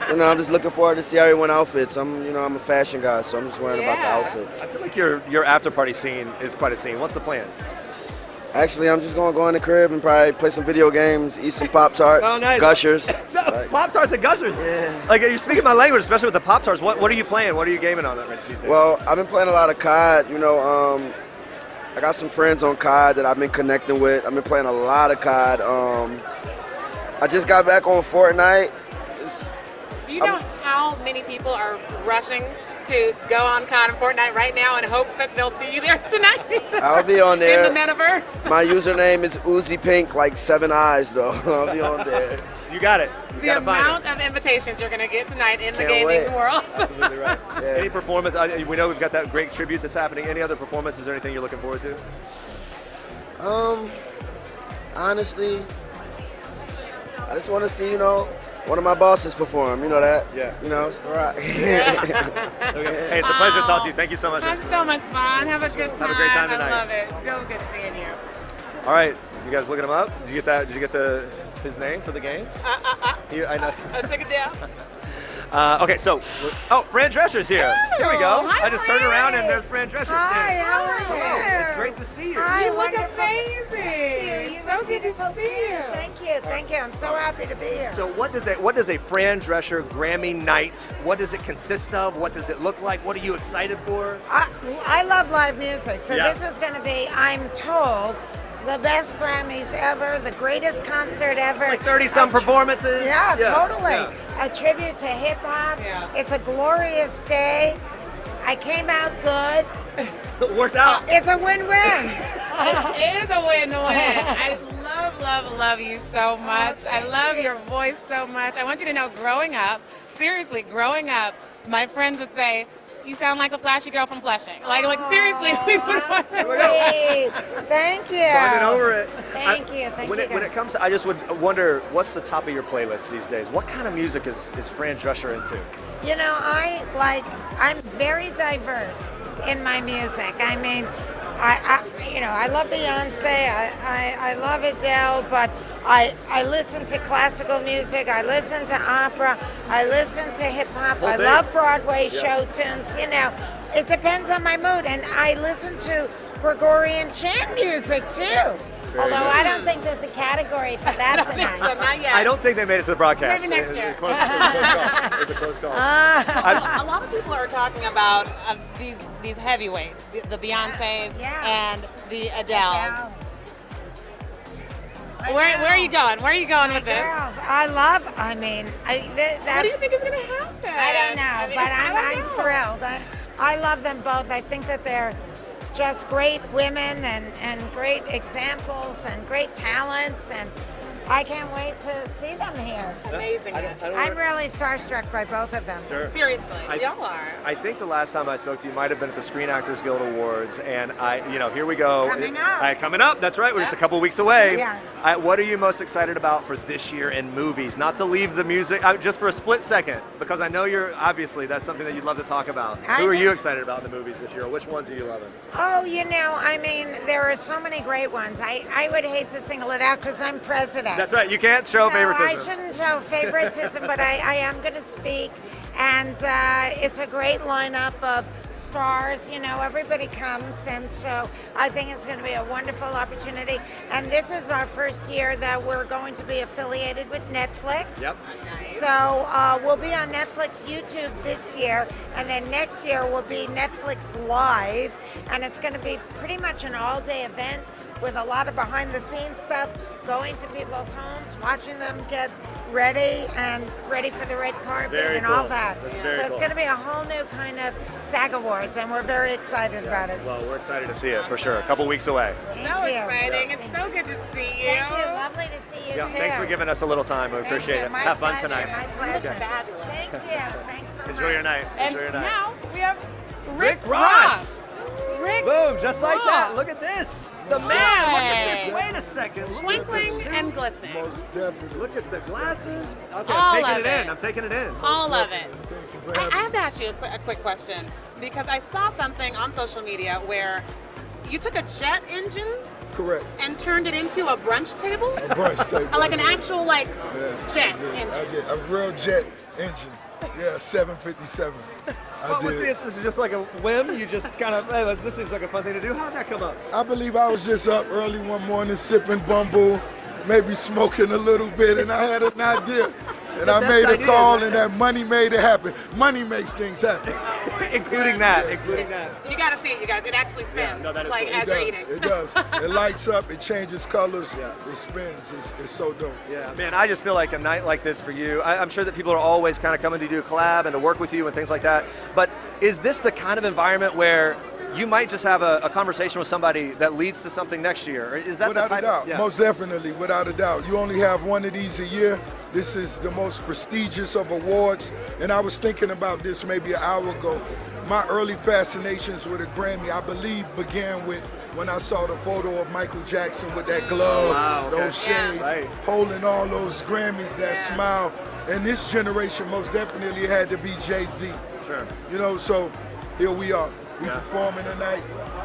I: I'm just looking forward to see everyone outfits. I'm a fashion guy, so I'm just worrying about the outfits.
A: I feel like your after party scene is quite a scene. What's the plan?
I: Actually, I'm just going to go in the crib and probably play some video games, eat some Pop-Tarts,
A: Oh, nice.
I: Gushers.
A: So, Pop-Tarts and Gushers? Yeah. Like, you're speaking my language, especially with the Pop-Tarts. What are you playing? What are you gaming on these days?
I: Well, I've been playing a lot of COD. I got some friends on COD that I've been connecting with. I've been playing a lot of COD. I just got back on Fortnite.
B: Do you know how many people are rushing to go on COD and Fortnite right now in hopes that they'll see you there tonight?
I: I'll be on there.
B: In the metaverse?
I: My username is Uzi Pink, like 7 eyes though. I'll be on there.
A: You got it.
B: The amount of invitations you're going to get tonight in the
I: Can't
B: gaming
I: wait.
B: world.
A: Absolutely right. Any performance? We know we've got that great tribute that's happening. Any other performances or anything you're looking forward to?
I: Honestly, I just want to see, one of my bosses perform. You know that?
A: Yeah.
I: It's the rock.
A: Okay. Hey, it's a pleasure to talk to you. Thank you so much.
B: Have so much fun. Have a good time.
A: Have a great time tonight.
B: I love it. It's so good seeing you.
A: All right, you guys looking him up? Did you get that? Did you get his name for the games? I know.
B: Take it down.
A: Okay, so, Fran Drescher's here. Here we go.
B: Hi,
A: I just turned around and there's Fran Drescher.
U: Hi, how are you?
A: Hello. It's great to see you.
U: Hi,
B: You look
U: wonderful.
B: amazing.
U: Thank you.
B: So good to see you.
U: Thank you. I'm so happy to be here.
A: So what does a Fran Drescher Grammy night, what does it consist of? What does it look like? What are you excited for?
U: I love live music, so
A: Yeah.
U: this is going to be, I'm told, the best Grammys ever, the greatest concert ever.
A: Like 30-some performances?
U: Yeah, totally.
A: Yeah.
U: A tribute to hip hop.
B: Yeah.
U: It's a glorious day. I came out good.
A: It worked out.
U: It's a win-win.
B: It is a win-win. I love you so much. I love your voice so much. I want you to know, growing up, my friends would say, you sound like a flashy girl from Flushing. Like seriously, we would want
U: Sweet. Thank you.
A: Bonding over it.
U: Thank you.
A: When it comes to, I just would wonder, what's the top of your playlist these days? What kind of music is Fran Drescher into?
U: I'm very diverse in my music. I mean, I love Beyonce, I love Adele, but I listen to classical music, I listen to opera, I listen to hip hop, I love Broadway show tunes, it depends on my mood, and I listen to Gregorian chant music too. Although I don't think there's a category for that tonight.
B: Not yet.
A: I don't think they made it to the broadcast.
B: Maybe next year.
A: It was a close call.
B: A lot of people are talking about these heavyweights, the Beyonces and the Adeles. Where are you going? Where are you going with this?
U: Girls, what do
B: you think is going to happen?
U: I don't know, but I'm thrilled. I love them both. I think that they're just great women and great examples and great talents, and I can't wait to see them here.
B: Amazing.
U: I'm really starstruck by both of them.
A: Sure.
B: Seriously, y'all are.
A: I think the last time I spoke to you might have been at the Screen Actors Guild Awards, and here we go.
U: Coming up.
A: Coming up, that's right. We're just a couple weeks away.
U: Yeah.
A: What are you most excited about for this year in movies? Not to leave the music, just for a split second, because I know obviously that's something that you'd love to talk about. Who are you excited about in the movies this year? Or which ones are you loving?
U: There are so many great ones. I would hate to single it out because I'm president.
A: That's right. You can't show favoritism.
U: I shouldn't show favoritism, but I am going to speak. And it's a great lineup of stars. Everybody comes, and so I think it's going to be a wonderful opportunity. And this is our first year that we're going to be affiliated with Netflix.
A: Yep.
U: So we'll be on Netflix YouTube this year, and then next year will be Netflix Live, and it's going to be pretty much an all-day event with a lot of behind-the-scenes stuff, going to people's homes, watching them get ready for the red carpet and all that. So it's going to be a whole new kind of SAG Awards, and we're very excited about it.
A: Well, we're excited to see it for sure. A couple weeks away.
U: Thank you.
B: Exciting. It's so good to see you.
U: Thank you. Lovely to see you,
A: Yeah,
U: too.
A: thanks for giving us a little time. We appreciate it.
U: My
A: Have fun
U: pleasure,
A: tonight.
U: My pleasure.
A: Okay.
B: Fabulous.
U: Thank you. Thanks so much.
A: Enjoy your night.
B: And
A: Enjoy your night.
B: now we have
A: Rick Ross.
B: Rick
A: Boom, just like
B: Ross.
A: that. Look at this. The man. Look at this. Wait a second. Look
B: Twinkling
A: at the suit.
B: and glistening.
A: Most definitely. Look at the glasses. Okay,
B: All
A: I'm taking
B: of
A: it in.
B: it.
A: I'm taking it in.
B: All of it. I have to ask you a quick question, because I saw something on social media where you took a jet engine
J: Correct.
B: and turned it into a brunch table?
J: A brunch table.
B: Like an actual jet engine.
J: I did. A real jet engine. Yeah, 757.
A: This is just like a whim. You just kind of, hey, this seems like a fun thing to do. How did that come up?
J: I believe I was just up early one morning sipping Bumble, maybe smoking a little bit, and I had an idea. And I made a call, and that money made it happen. Money makes things happen.
A: including that.
B: You got to see it, you guys. It actually spins, like
J: It
B: as you're eating.
J: It does. It lights up. It changes colors. It spins. It's so dope.
A: Yeah, man, I just feel like a night like this for you, I'm sure that people are always kind of coming to do a collab and to work with you and things like that, but is this the kind of environment where you might just have a conversation with somebody that leads to something next year? Or is that
J: without
A: the type
J: a doubt,
A: of,
J: most definitely, without a doubt. You only have one of these a year. This is the most prestigious of awards, and I was thinking about this maybe an hour ago. My early fascinations with a Grammy, I believe, began with when I saw the photo of Michael Jackson with that glove, those shades, holding all those Grammys, that smile. And this generation most definitely had to be Jay-Z.
A: Sure.
J: You know, so here we are. We performing tonight,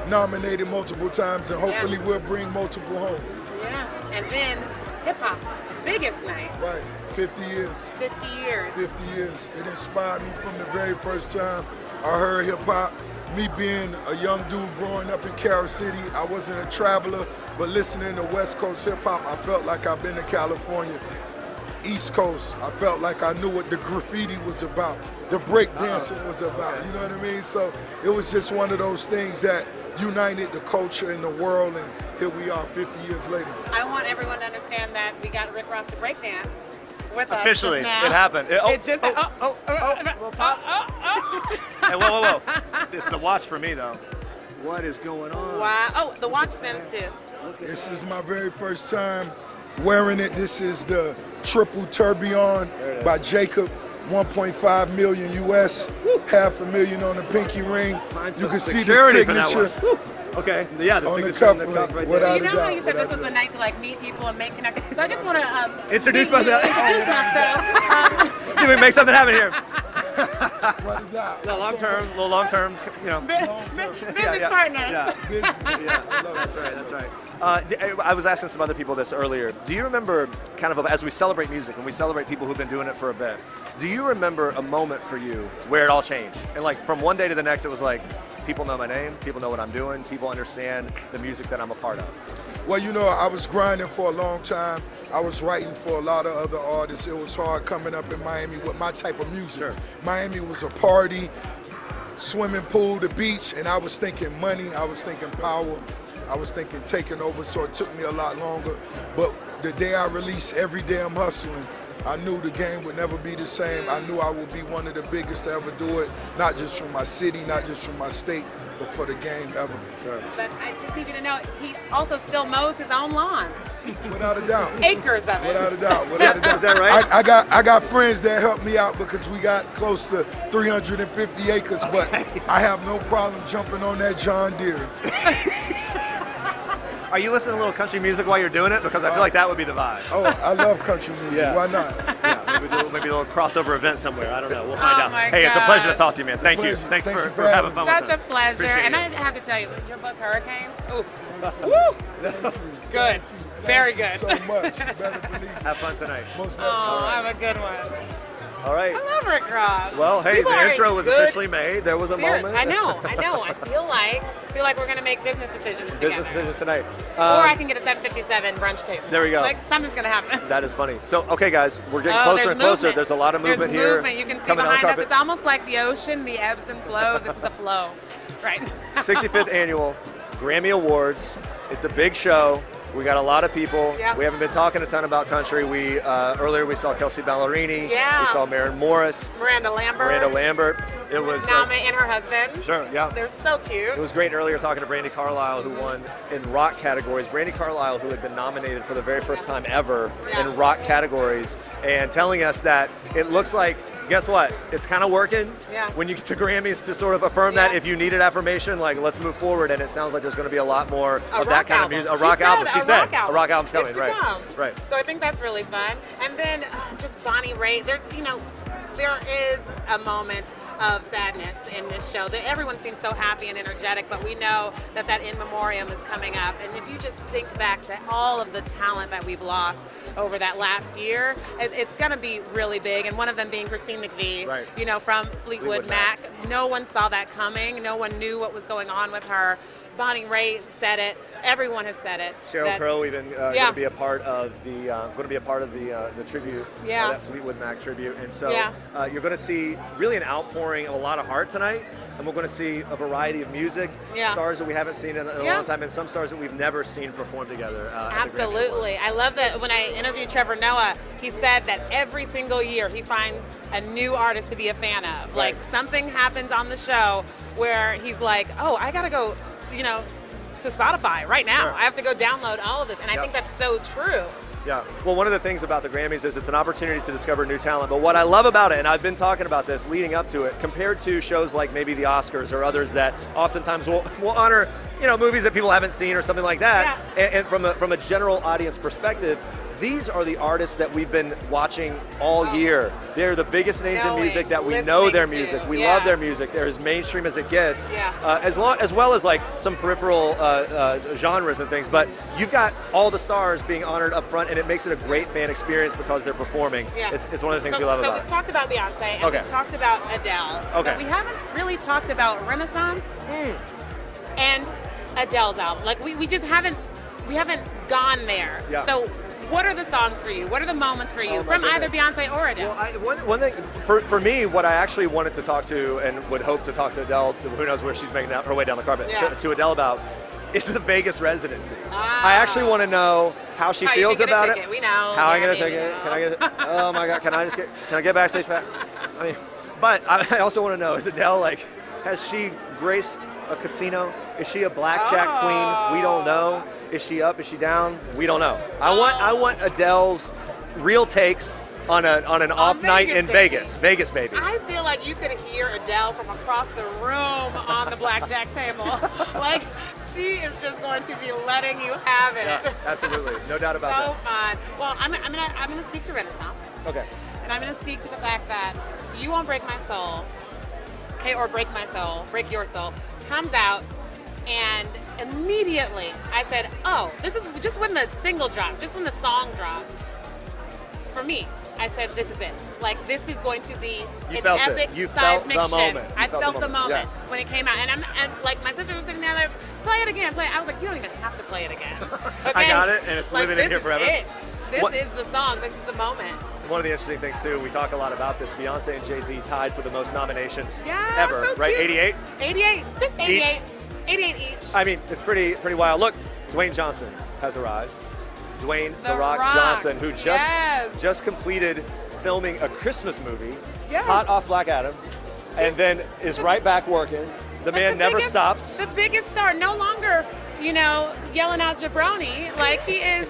J: nominated multiple times, and hopefully we'll bring multiple home.
B: Yeah, and then hip-hop's biggest night.
J: Right, 50 years.
B: 50 years.
J: 50 years. It inspired me from the very first time I heard hip-hop. Me being a young dude growing up in Carol City, I wasn't a traveler, but listening to West Coast hip-hop, I felt like I've been to California. East Coast, I felt like I knew what the graffiti was about, the breakdancing was about, you know what I mean? So it was just one of those things that united the culture in the world, and here we are 50 years later.
B: I want everyone to understand that we got Rick Ross to breakdance with us
A: officially,
B: just now.
A: it happened.
B: Hey,
A: whoa. It's the watch for me, though. What is going on?
B: Wow. Oh, the watch spins, too.
J: This is my very first time wearing it. This is the Triple Tourbillon by Jacob, 1.5 million US, $500,000 on the pinky ring. You can see the signature.
A: Okay, yeah, the
J: on the
A: signature on the
J: cuff
A: cuff right
J: link,
A: there.
B: You know how you said this was the night to like meet people and make connections? So I just want to
A: introduce myself.
B: Introduce myself.
A: See if we can make something happen here.
J: What is that?
A: No, long term, you know.
B: Business partners.
A: That's right. I was asking some other people this earlier. Do you remember, kind of as we celebrate music and we celebrate people who've been doing it for a bit, do you remember a moment for you where it all changed? And like from one day to the next, it was like, people know my name, people know what I'm doing, people understand the music that I'm a part of.
J: Well, you know, I was grinding for a long time. I was writing for a lot of other artists. It was hard coming up in Miami with my type of music.
A: Sure.
J: Miami was a party, swimming pool, the beach, and I was thinking money, I was thinking power, I was thinking taking over, so it took me a lot longer. But the day I released Every Day I'm Hustling, I knew the game would never be the same. I knew I would be one of the biggest to ever do it, not just from my city, not just from my state, but for the game ever.
A: Sure.
B: But I just need you to know, he also still mows his own lawn.
J: Without a doubt.
B: Acres of it.
J: Without a doubt. Without a doubt.
A: Is that right?
J: I got friends that help me out because we got close to 350 acres, but I have no problem jumping on that John Deere.
A: Are you listening to a little country music while you're doing it? Because I feel like that would be the vibe.
J: Oh, I love country music.
A: Yeah.
J: Why not?
A: Yeah, maybe a little crossover event somewhere. I don't know. We'll find out.
B: My
A: Hey, it's a pleasure to
B: God.
A: talk to you, man. Thank you. Thanks
J: Thank
A: for
J: you for
A: having fun
B: Such
A: with
B: a
A: us.
B: pleasure.
A: Appreciate
B: And
A: it.
B: I have to tell you, your book, Hurricanes, woo! Good. Very good.
J: So much. You better believe it.
A: Have fun tonight.
J: Most
B: Oh,
J: definitely.
B: have a good one.
A: All right.
B: I love Rick Ross.
A: Well, hey,
B: People
A: the
B: are
A: intro was
B: good
A: officially made. There was a
B: spirit.
A: moment.
B: I know. I feel like we're gonna make business decisions together.
A: Business decisions tonight.
B: Or I can get a 757 brunch table.
A: There we go.
B: Like something's gonna happen.
A: That is funny. So, okay, guys, we're getting
B: Oh,
A: closer
B: there's
A: and closer.
B: movement.
A: There's a lot of movement
B: There's
A: here.
B: movement. You can see
A: coming on the
B: behind us.
A: carpet.
B: It's almost like the ocean, the ebbs and flows. This is a flow. Right.
A: 65th Annual Grammy Awards. It's a big show. We got a lot of people.
B: Yeah.
A: We haven't been talking a ton about country. We earlier we saw Kelsey Ballerini.
B: Yeah.
A: We saw Maren Morris.
B: Miranda Lambert.
A: It was
B: Nama and her husband.
A: Sure, yeah.
B: They're so cute.
A: It was great earlier talking to Brandi Carlile, who won in rock categories. Brandi Carlile, who had been nominated for the very first time ever in rock categories, and telling us that it looks like, guess what? It's kind of working.
B: Yeah.
A: When you get to Grammys to sort of affirm that if you needed affirmation, like let's move forward. And it sounds like there's going to be a lot more of that kind of music. A rock album. She said a rock album's coming.
B: It's to
A: Right.
B: come.
A: Right.
B: So I think that's really fun. And then just Bonnie Raitt. There is a moment of sadness in this show. That everyone seems so happy and energetic, but we know that that in memoriam is coming up. And if you just think back to all of the talent that we've lost over that last year, it's going to be really big. And one of them being Christine McVie,
A: Right.
B: you know, from Fleetwood Mac. No one saw that coming. No one knew what was going on with her. Bonnie Raitt said it. Everyone has said it.
A: Sheryl Crow even going to be a part of the tribute, that Fleetwood Mac tribute, and so you're going to see really an outpouring of a lot of heart tonight, and we're going to see a variety of music, stars that we haven't seen in a long time, and some stars that we've never seen perform together.
B: Absolutely, I love that. When I interviewed Trevor Noah, he said that every single year he finds a new artist to be a fan of. Like something happens on the show where he's like, oh, I got to go, you know, to Spotify right now.
A: Sure.
B: I have to go download all of this, and I think that's so true.
A: Yeah, well, one of the things about the Grammys is it's an opportunity to discover new talent, but what I love about it, and I've been talking about this leading up to it, compared to shows like maybe the Oscars or others that oftentimes will honor, you know, movies that people haven't seen or something like that, and from a general audience perspective, these are the artists that we've been watching all year. They're the biggest names in music that we know their music. We love their music. They're as mainstream as it gets, as well as like some peripheral genres and things. But you've got all the stars being honored up front, and it makes it a great fan experience because they're performing. It's one of the things we love about it.
B: So we've talked about Beyonce, and we've talked about Adele, but we haven't really talked about Renaissance and Adele's album. Like we just haven't gone there. So what are the songs for you? What are the moments for you from either Beyonce or Adele?
A: Well, one thing, for me, what I actually wanted to talk to and would hope to talk to Adele, who knows where she's making her way down the carpet, to Adele about, is the Vegas residency. I actually want to know how she feels about it.
B: We know.
A: How am I going to take it? Can I get it? Oh my God, can I get backstage pass? I mean, but I also want to know, is Adele like, has she graced a casino? Is she a blackjack queen? We don't know. Is she up? Is she down? We don't know. I want Adele's real takes on an off night in Vegas. Vegas, baby.
B: I feel like you could hear Adele from across the room on the blackjack table. Like she is just going to be letting you have it.
A: Yeah, absolutely, no doubt about that.
B: So fun. Well, I'm gonna speak to Renaissance.
A: Okay.
B: And I'm gonna speak to the fact that You Won't Break My Soul, or Break My Soul, Break Your Soul, comes out, and immediately I said, oh, this is just when the single dropped, just when the song dropped. For me, I said, this is it. Like, this is going to be an epic seismic shift. I felt the moment when it came out. And like, my sister was sitting there, like, play it again, play it. I was like, you don't even have to play it again. Okay?
A: I got it, and it's living in here forever.
B: This is the song. This is the moment.
A: One of the interesting things, too, we talk a lot about this. Beyonce and Jay-Z tied for the most nominations ever,
B: so
A: right?
B: Cute.
A: 88?
B: 88. Just 88.
A: Each?
B: 88 each.
A: I mean, it's pretty wild. Look, Dwayne Johnson has arrived. Dwayne The Rock Johnson, who just completed filming a Christmas movie, hot off Black Adam, and then is right back working. The man never stops.
B: The biggest star, no longer, you know, yelling out jabroni like he is.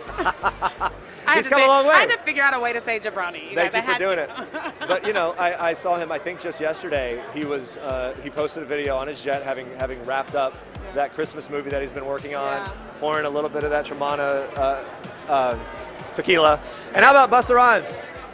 A: He's come a long way.
B: I had to figure out a way to say jabroni.
A: Thank you for doing it. But you know, I saw him. I think just yesterday. He posted a video on his jet, having wrapped up that Christmas movie that he's been working on, pouring a little bit of that Tremana tequila. And how about Busta Rhymes?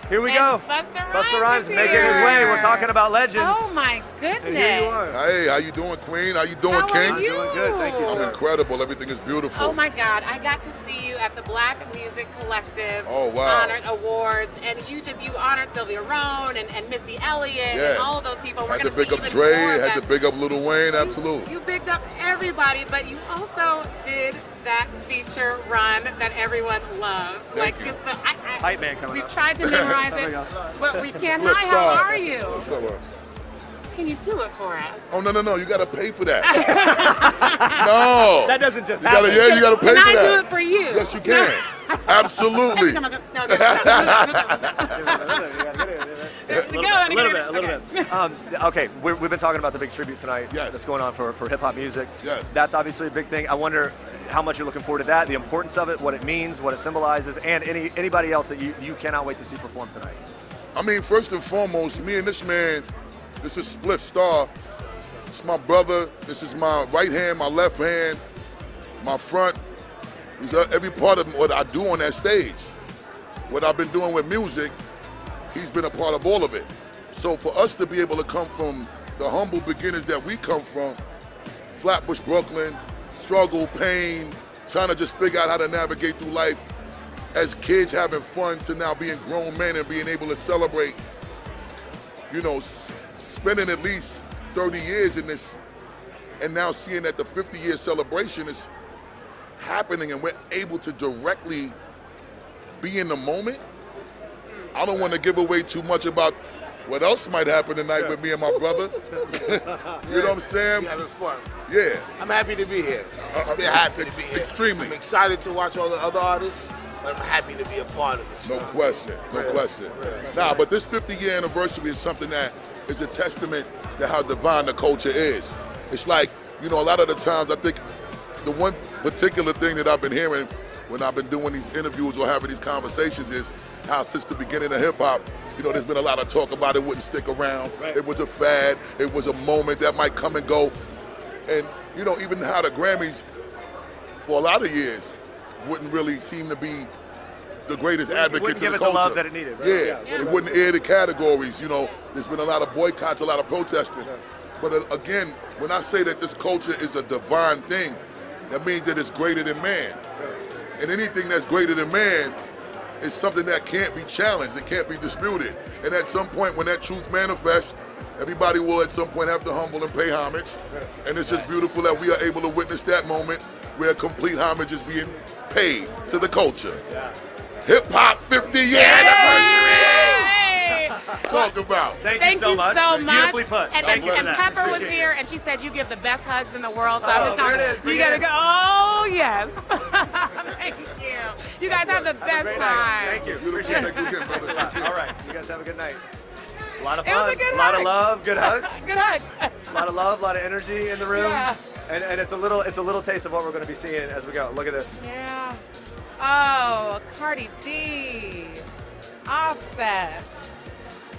A: Here we go. Busta Rhymes making his way. We're talking about legends.
B: Oh my goodness.
A: And here you are.
K: Hey, how you doing, Queen? How you doing,
B: How
K: King?
B: are you?
A: I'm doing good, thank you.
K: I'm incredible. Everything is beautiful.
B: Oh my God, I got to see you at the Black Music Collective
K: Honored
B: Awards, and you honored Sylvia Rhone and Missy Elliott and all of those people.
K: Had to big up Dre, had to big up Lil Wayne, absolutely.
B: You bigged up everybody, but you also did that feature run that everyone loves.
K: Thank you.
B: Just the
A: Hype man coming
B: we've
A: up.
B: tried to memorize it, but we can't.
K: Flip
B: Hi, how
K: side.
B: are you?
K: What's up?
B: Can you do it for us?
K: Oh, no. You got to pay for that. No.
A: That doesn't just
K: happen. You got to pay
B: Can
K: for
B: I
K: that.
B: do it for you?
K: Yes, you can. Absolutely.
A: A little bit. Okay, we've been talking about the big tribute tonight that's going on for hip-hop music.
K: Yes.
A: That's obviously a big thing. I wonder how much you're looking forward to that, the importance of it, what it means, what it symbolizes, and anybody else that you cannot wait to see perform tonight.
K: I mean, first and foremost, me and this man, this is Spliff Star. It's my brother. This is my right hand, my left hand, my front. He's every part of what I do on that stage. What I've been doing with music, he's been a part of all of it. So for us to be able to come from the humble beginnings that we come from, Flatbush, Brooklyn, struggle, pain, trying to just figure out how to navigate through life as kids having fun to now being grown men and being able to celebrate, you know, spending at least 30 years in this and now seeing that the 50-year celebration is happening and we're able to directly be in the moment. I don't want to give away too much about what else might happen tonight with me and my brother. You know what I'm saying?
L: We're having fun.
K: Yeah.
L: I'm happy to be here. I'm happy to be here.
K: Extremely.
L: I'm excited to watch all the other artists, but I'm happy to be a part of it.
K: No question, no question. Nah, but this 50-year anniversary is something that is a testament to how divine the culture is. It's like, you know, a lot of the times I think the one particular thing that I've been hearing when I've been doing these interviews or having these conversations is how since the beginning of hip-hop, you know, there's been a lot of talk about it wouldn't stick around. Right. It was a fad. It was a moment that might come and go. And, you know, even how the Grammys, for a lot of years, wouldn't really seem to be the greatest advocates of the culture.
A: Wouldn't give it the love that it needed, right?
K: Yeah, it wouldn't air the categories, you know. There's been a lot of boycotts, a lot of protesting. But again, when I say that this culture is a divine thing, that means that it's greater than man. And anything that's greater than man is something that can't be challenged, it can't be disputed. And at some point when that truth manifests, everybody will at some point have to humble and pay homage. And it's just beautiful that we are able to witness that moment where complete homage is being paid to the culture. Hip Hop 50-year anniversary! Talk about.
A: Thank you so much. Beautifully put.
B: And
A: Thank you for that.
B: Pepper was here, and she said you give the best hugs in the world. So I'm just not. You gotta go. Oh yes. Thank you. You guys have the best time.
A: Thank you. Appreciate it. Thanks a lot. All right. You guys have a good night. A lot of
B: It was
A: fun.
B: a good
A: A lot
B: hug.
A: of love. Good hug.
B: Good hug.
A: A lot of love. A lot of energy in the room.
B: Yeah.
A: And it's a little taste of what we're going to be seeing as we go. Look at this.
B: Yeah. Oh, Cardi B. Offset.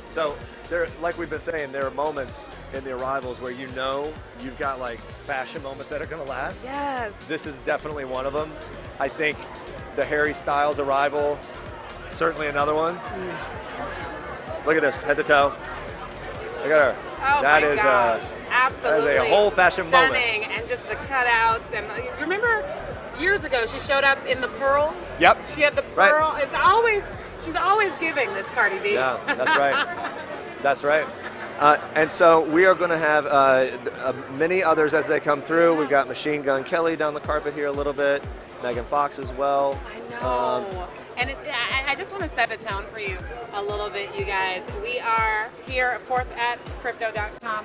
A: So there, like we've been saying, there are moments in the arrivals where you know you've got like fashion moments that are going to last.
B: Yes.
A: This is definitely one of them. I think the Harry Styles arrival, certainly another one. Look at this, head to toe. Look at her.
B: Oh
A: That
B: my
A: is
B: gosh. Absolutely.
A: that is a whole fashion moment.
B: Stunning, and just the cutouts. And you remember years ago she showed up in the pearl?
A: Yep.
B: She had the
A: Right.
B: pearl. She's always giving this Cardi B.
A: Yeah, that's right. That's right. And so we are going to have many others as they come through. We've got Machine Gun Kelly down the carpet here a little bit. Megan Fox as well.
B: I know. And I just want to set the tone for you a little bit, you guys. We are here, of course, at crypto.com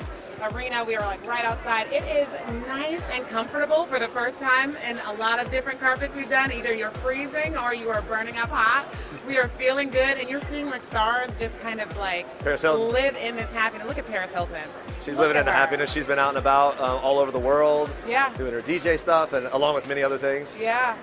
B: arena. We are like right outside. It is nice and comfortable for the first time in a lot of different carpets we've done. Either you're freezing or you are burning up hot. We are feeling good, and you're seeing like stars just kind of like
A: Paris Hilton.
B: live in this happiness. Look at Paris Hilton.
A: She's
B: Look
A: living
B: at
A: in the
B: her.
A: happiness. She's been out and about all over the world.
B: Yeah.
A: Doing her DJ stuff, and along with many other things.
B: Yeah.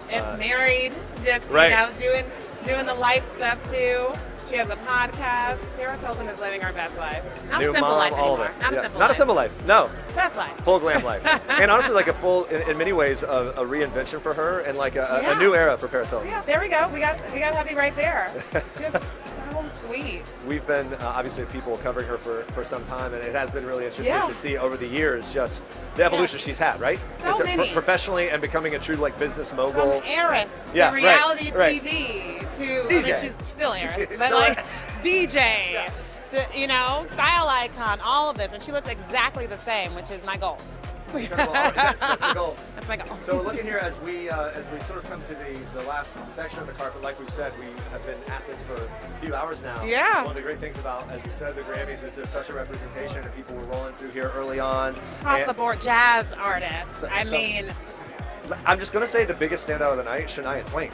B: And married, just
A: right.
B: doing the life stuff too. She has a podcast. Paris Hilton is living our best life. Not
A: New
B: a simple
A: mom,
B: life
A: all of
B: anymore.
A: it.
B: Not
A: Yeah.
B: a simple
A: Not
B: life.
A: a simple life. No.
B: Best life.
A: Full glam life. And honestly, like a full, in many ways, a reinvention for her and like a
B: Yeah.
A: new era for Paris Hilton.
B: Yeah, there we go. We got Hubby right there. Just so sweet.
A: We've been obviously people covering her for some time, and it has been really interesting
B: Yeah.
A: to see over the years just the evolution she's had, right?
B: So many.
A: Professionally and becoming a true like business mogul.
B: From heiress to
A: Yeah,
B: reality
A: right.
B: TV to I
A: DJ.
B: mean, she's still heiress, but
A: Still
B: like DJ, to, style icon, all of this, and she looks exactly the same, which is my goal.
A: Incredible. All right, that's the goal.
B: That's my goal.
A: So looking here as we sort of come to the last section of the carpet, like we've said, we have been at this for a few hours now.
B: Yeah.
A: One of the great things about, as we said, the Grammys is there's such a representation, and people were rolling through here early on.
B: Across the board, jazz artists. I
A: So-
B: mean,
A: I'm just gonna say the biggest standout of the night, Shania Twain.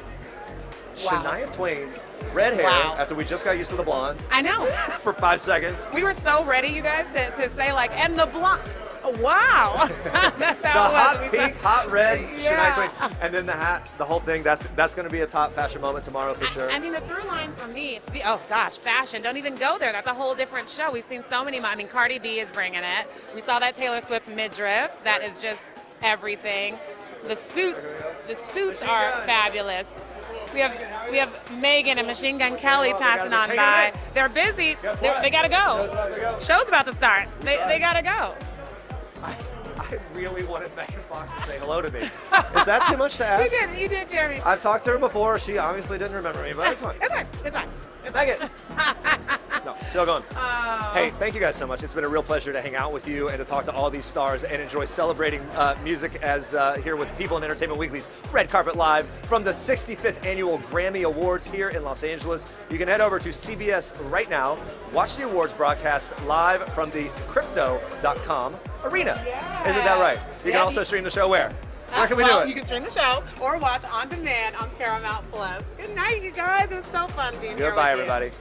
B: Wow.
A: Shania Twain, red hair,
B: Wow.
A: after we just got used to the blonde
B: I know.
A: for 5 seconds.
B: We were so ready, you guys, to say like, and the blonde. Wow. That's
A: The
B: how
A: hot
B: it was. We
A: pink,
B: said-
A: hot red
B: Yeah.
A: Shania Twain. And then the hat, the whole thing, that's going to be a top fashion moment tomorrow for sure.
B: I mean, the through line for me, oh gosh, fashion. Don't even go there. That's a whole different show. We've seen so many. I mean, Cardi B is bringing it. We saw that Taylor Swift midriff. That is just everything. The suits are fabulous. We have Megan and Machine Gun Kelly passing on by. They're busy. They gotta go. Show's about to start. They gotta go.
A: I really wanted Megan Fox to say hello to me. Is that too much to ask?
B: You did, Jeremy.
A: I've talked to her before. She obviously didn't remember me, but it's fine.
B: It's fine.
A: Megan. No, still going. Hey, thank you guys so much. It's been a real pleasure to hang out with you and to talk to all these stars and enjoy celebrating music as here with People in Entertainment Weekly's Red Carpet Live from the 65th Annual Grammy Awards here in Los Angeles. You can head over to CBS right now, watch the awards broadcast live from the crypto.com arena. Isn't that right? You can also stream the show where? Where can we do it?
B: You can stream the show or watch on demand on Paramount Plus. Good night, you guys. It was so fun being here with you.
A: Goodbye, everybody.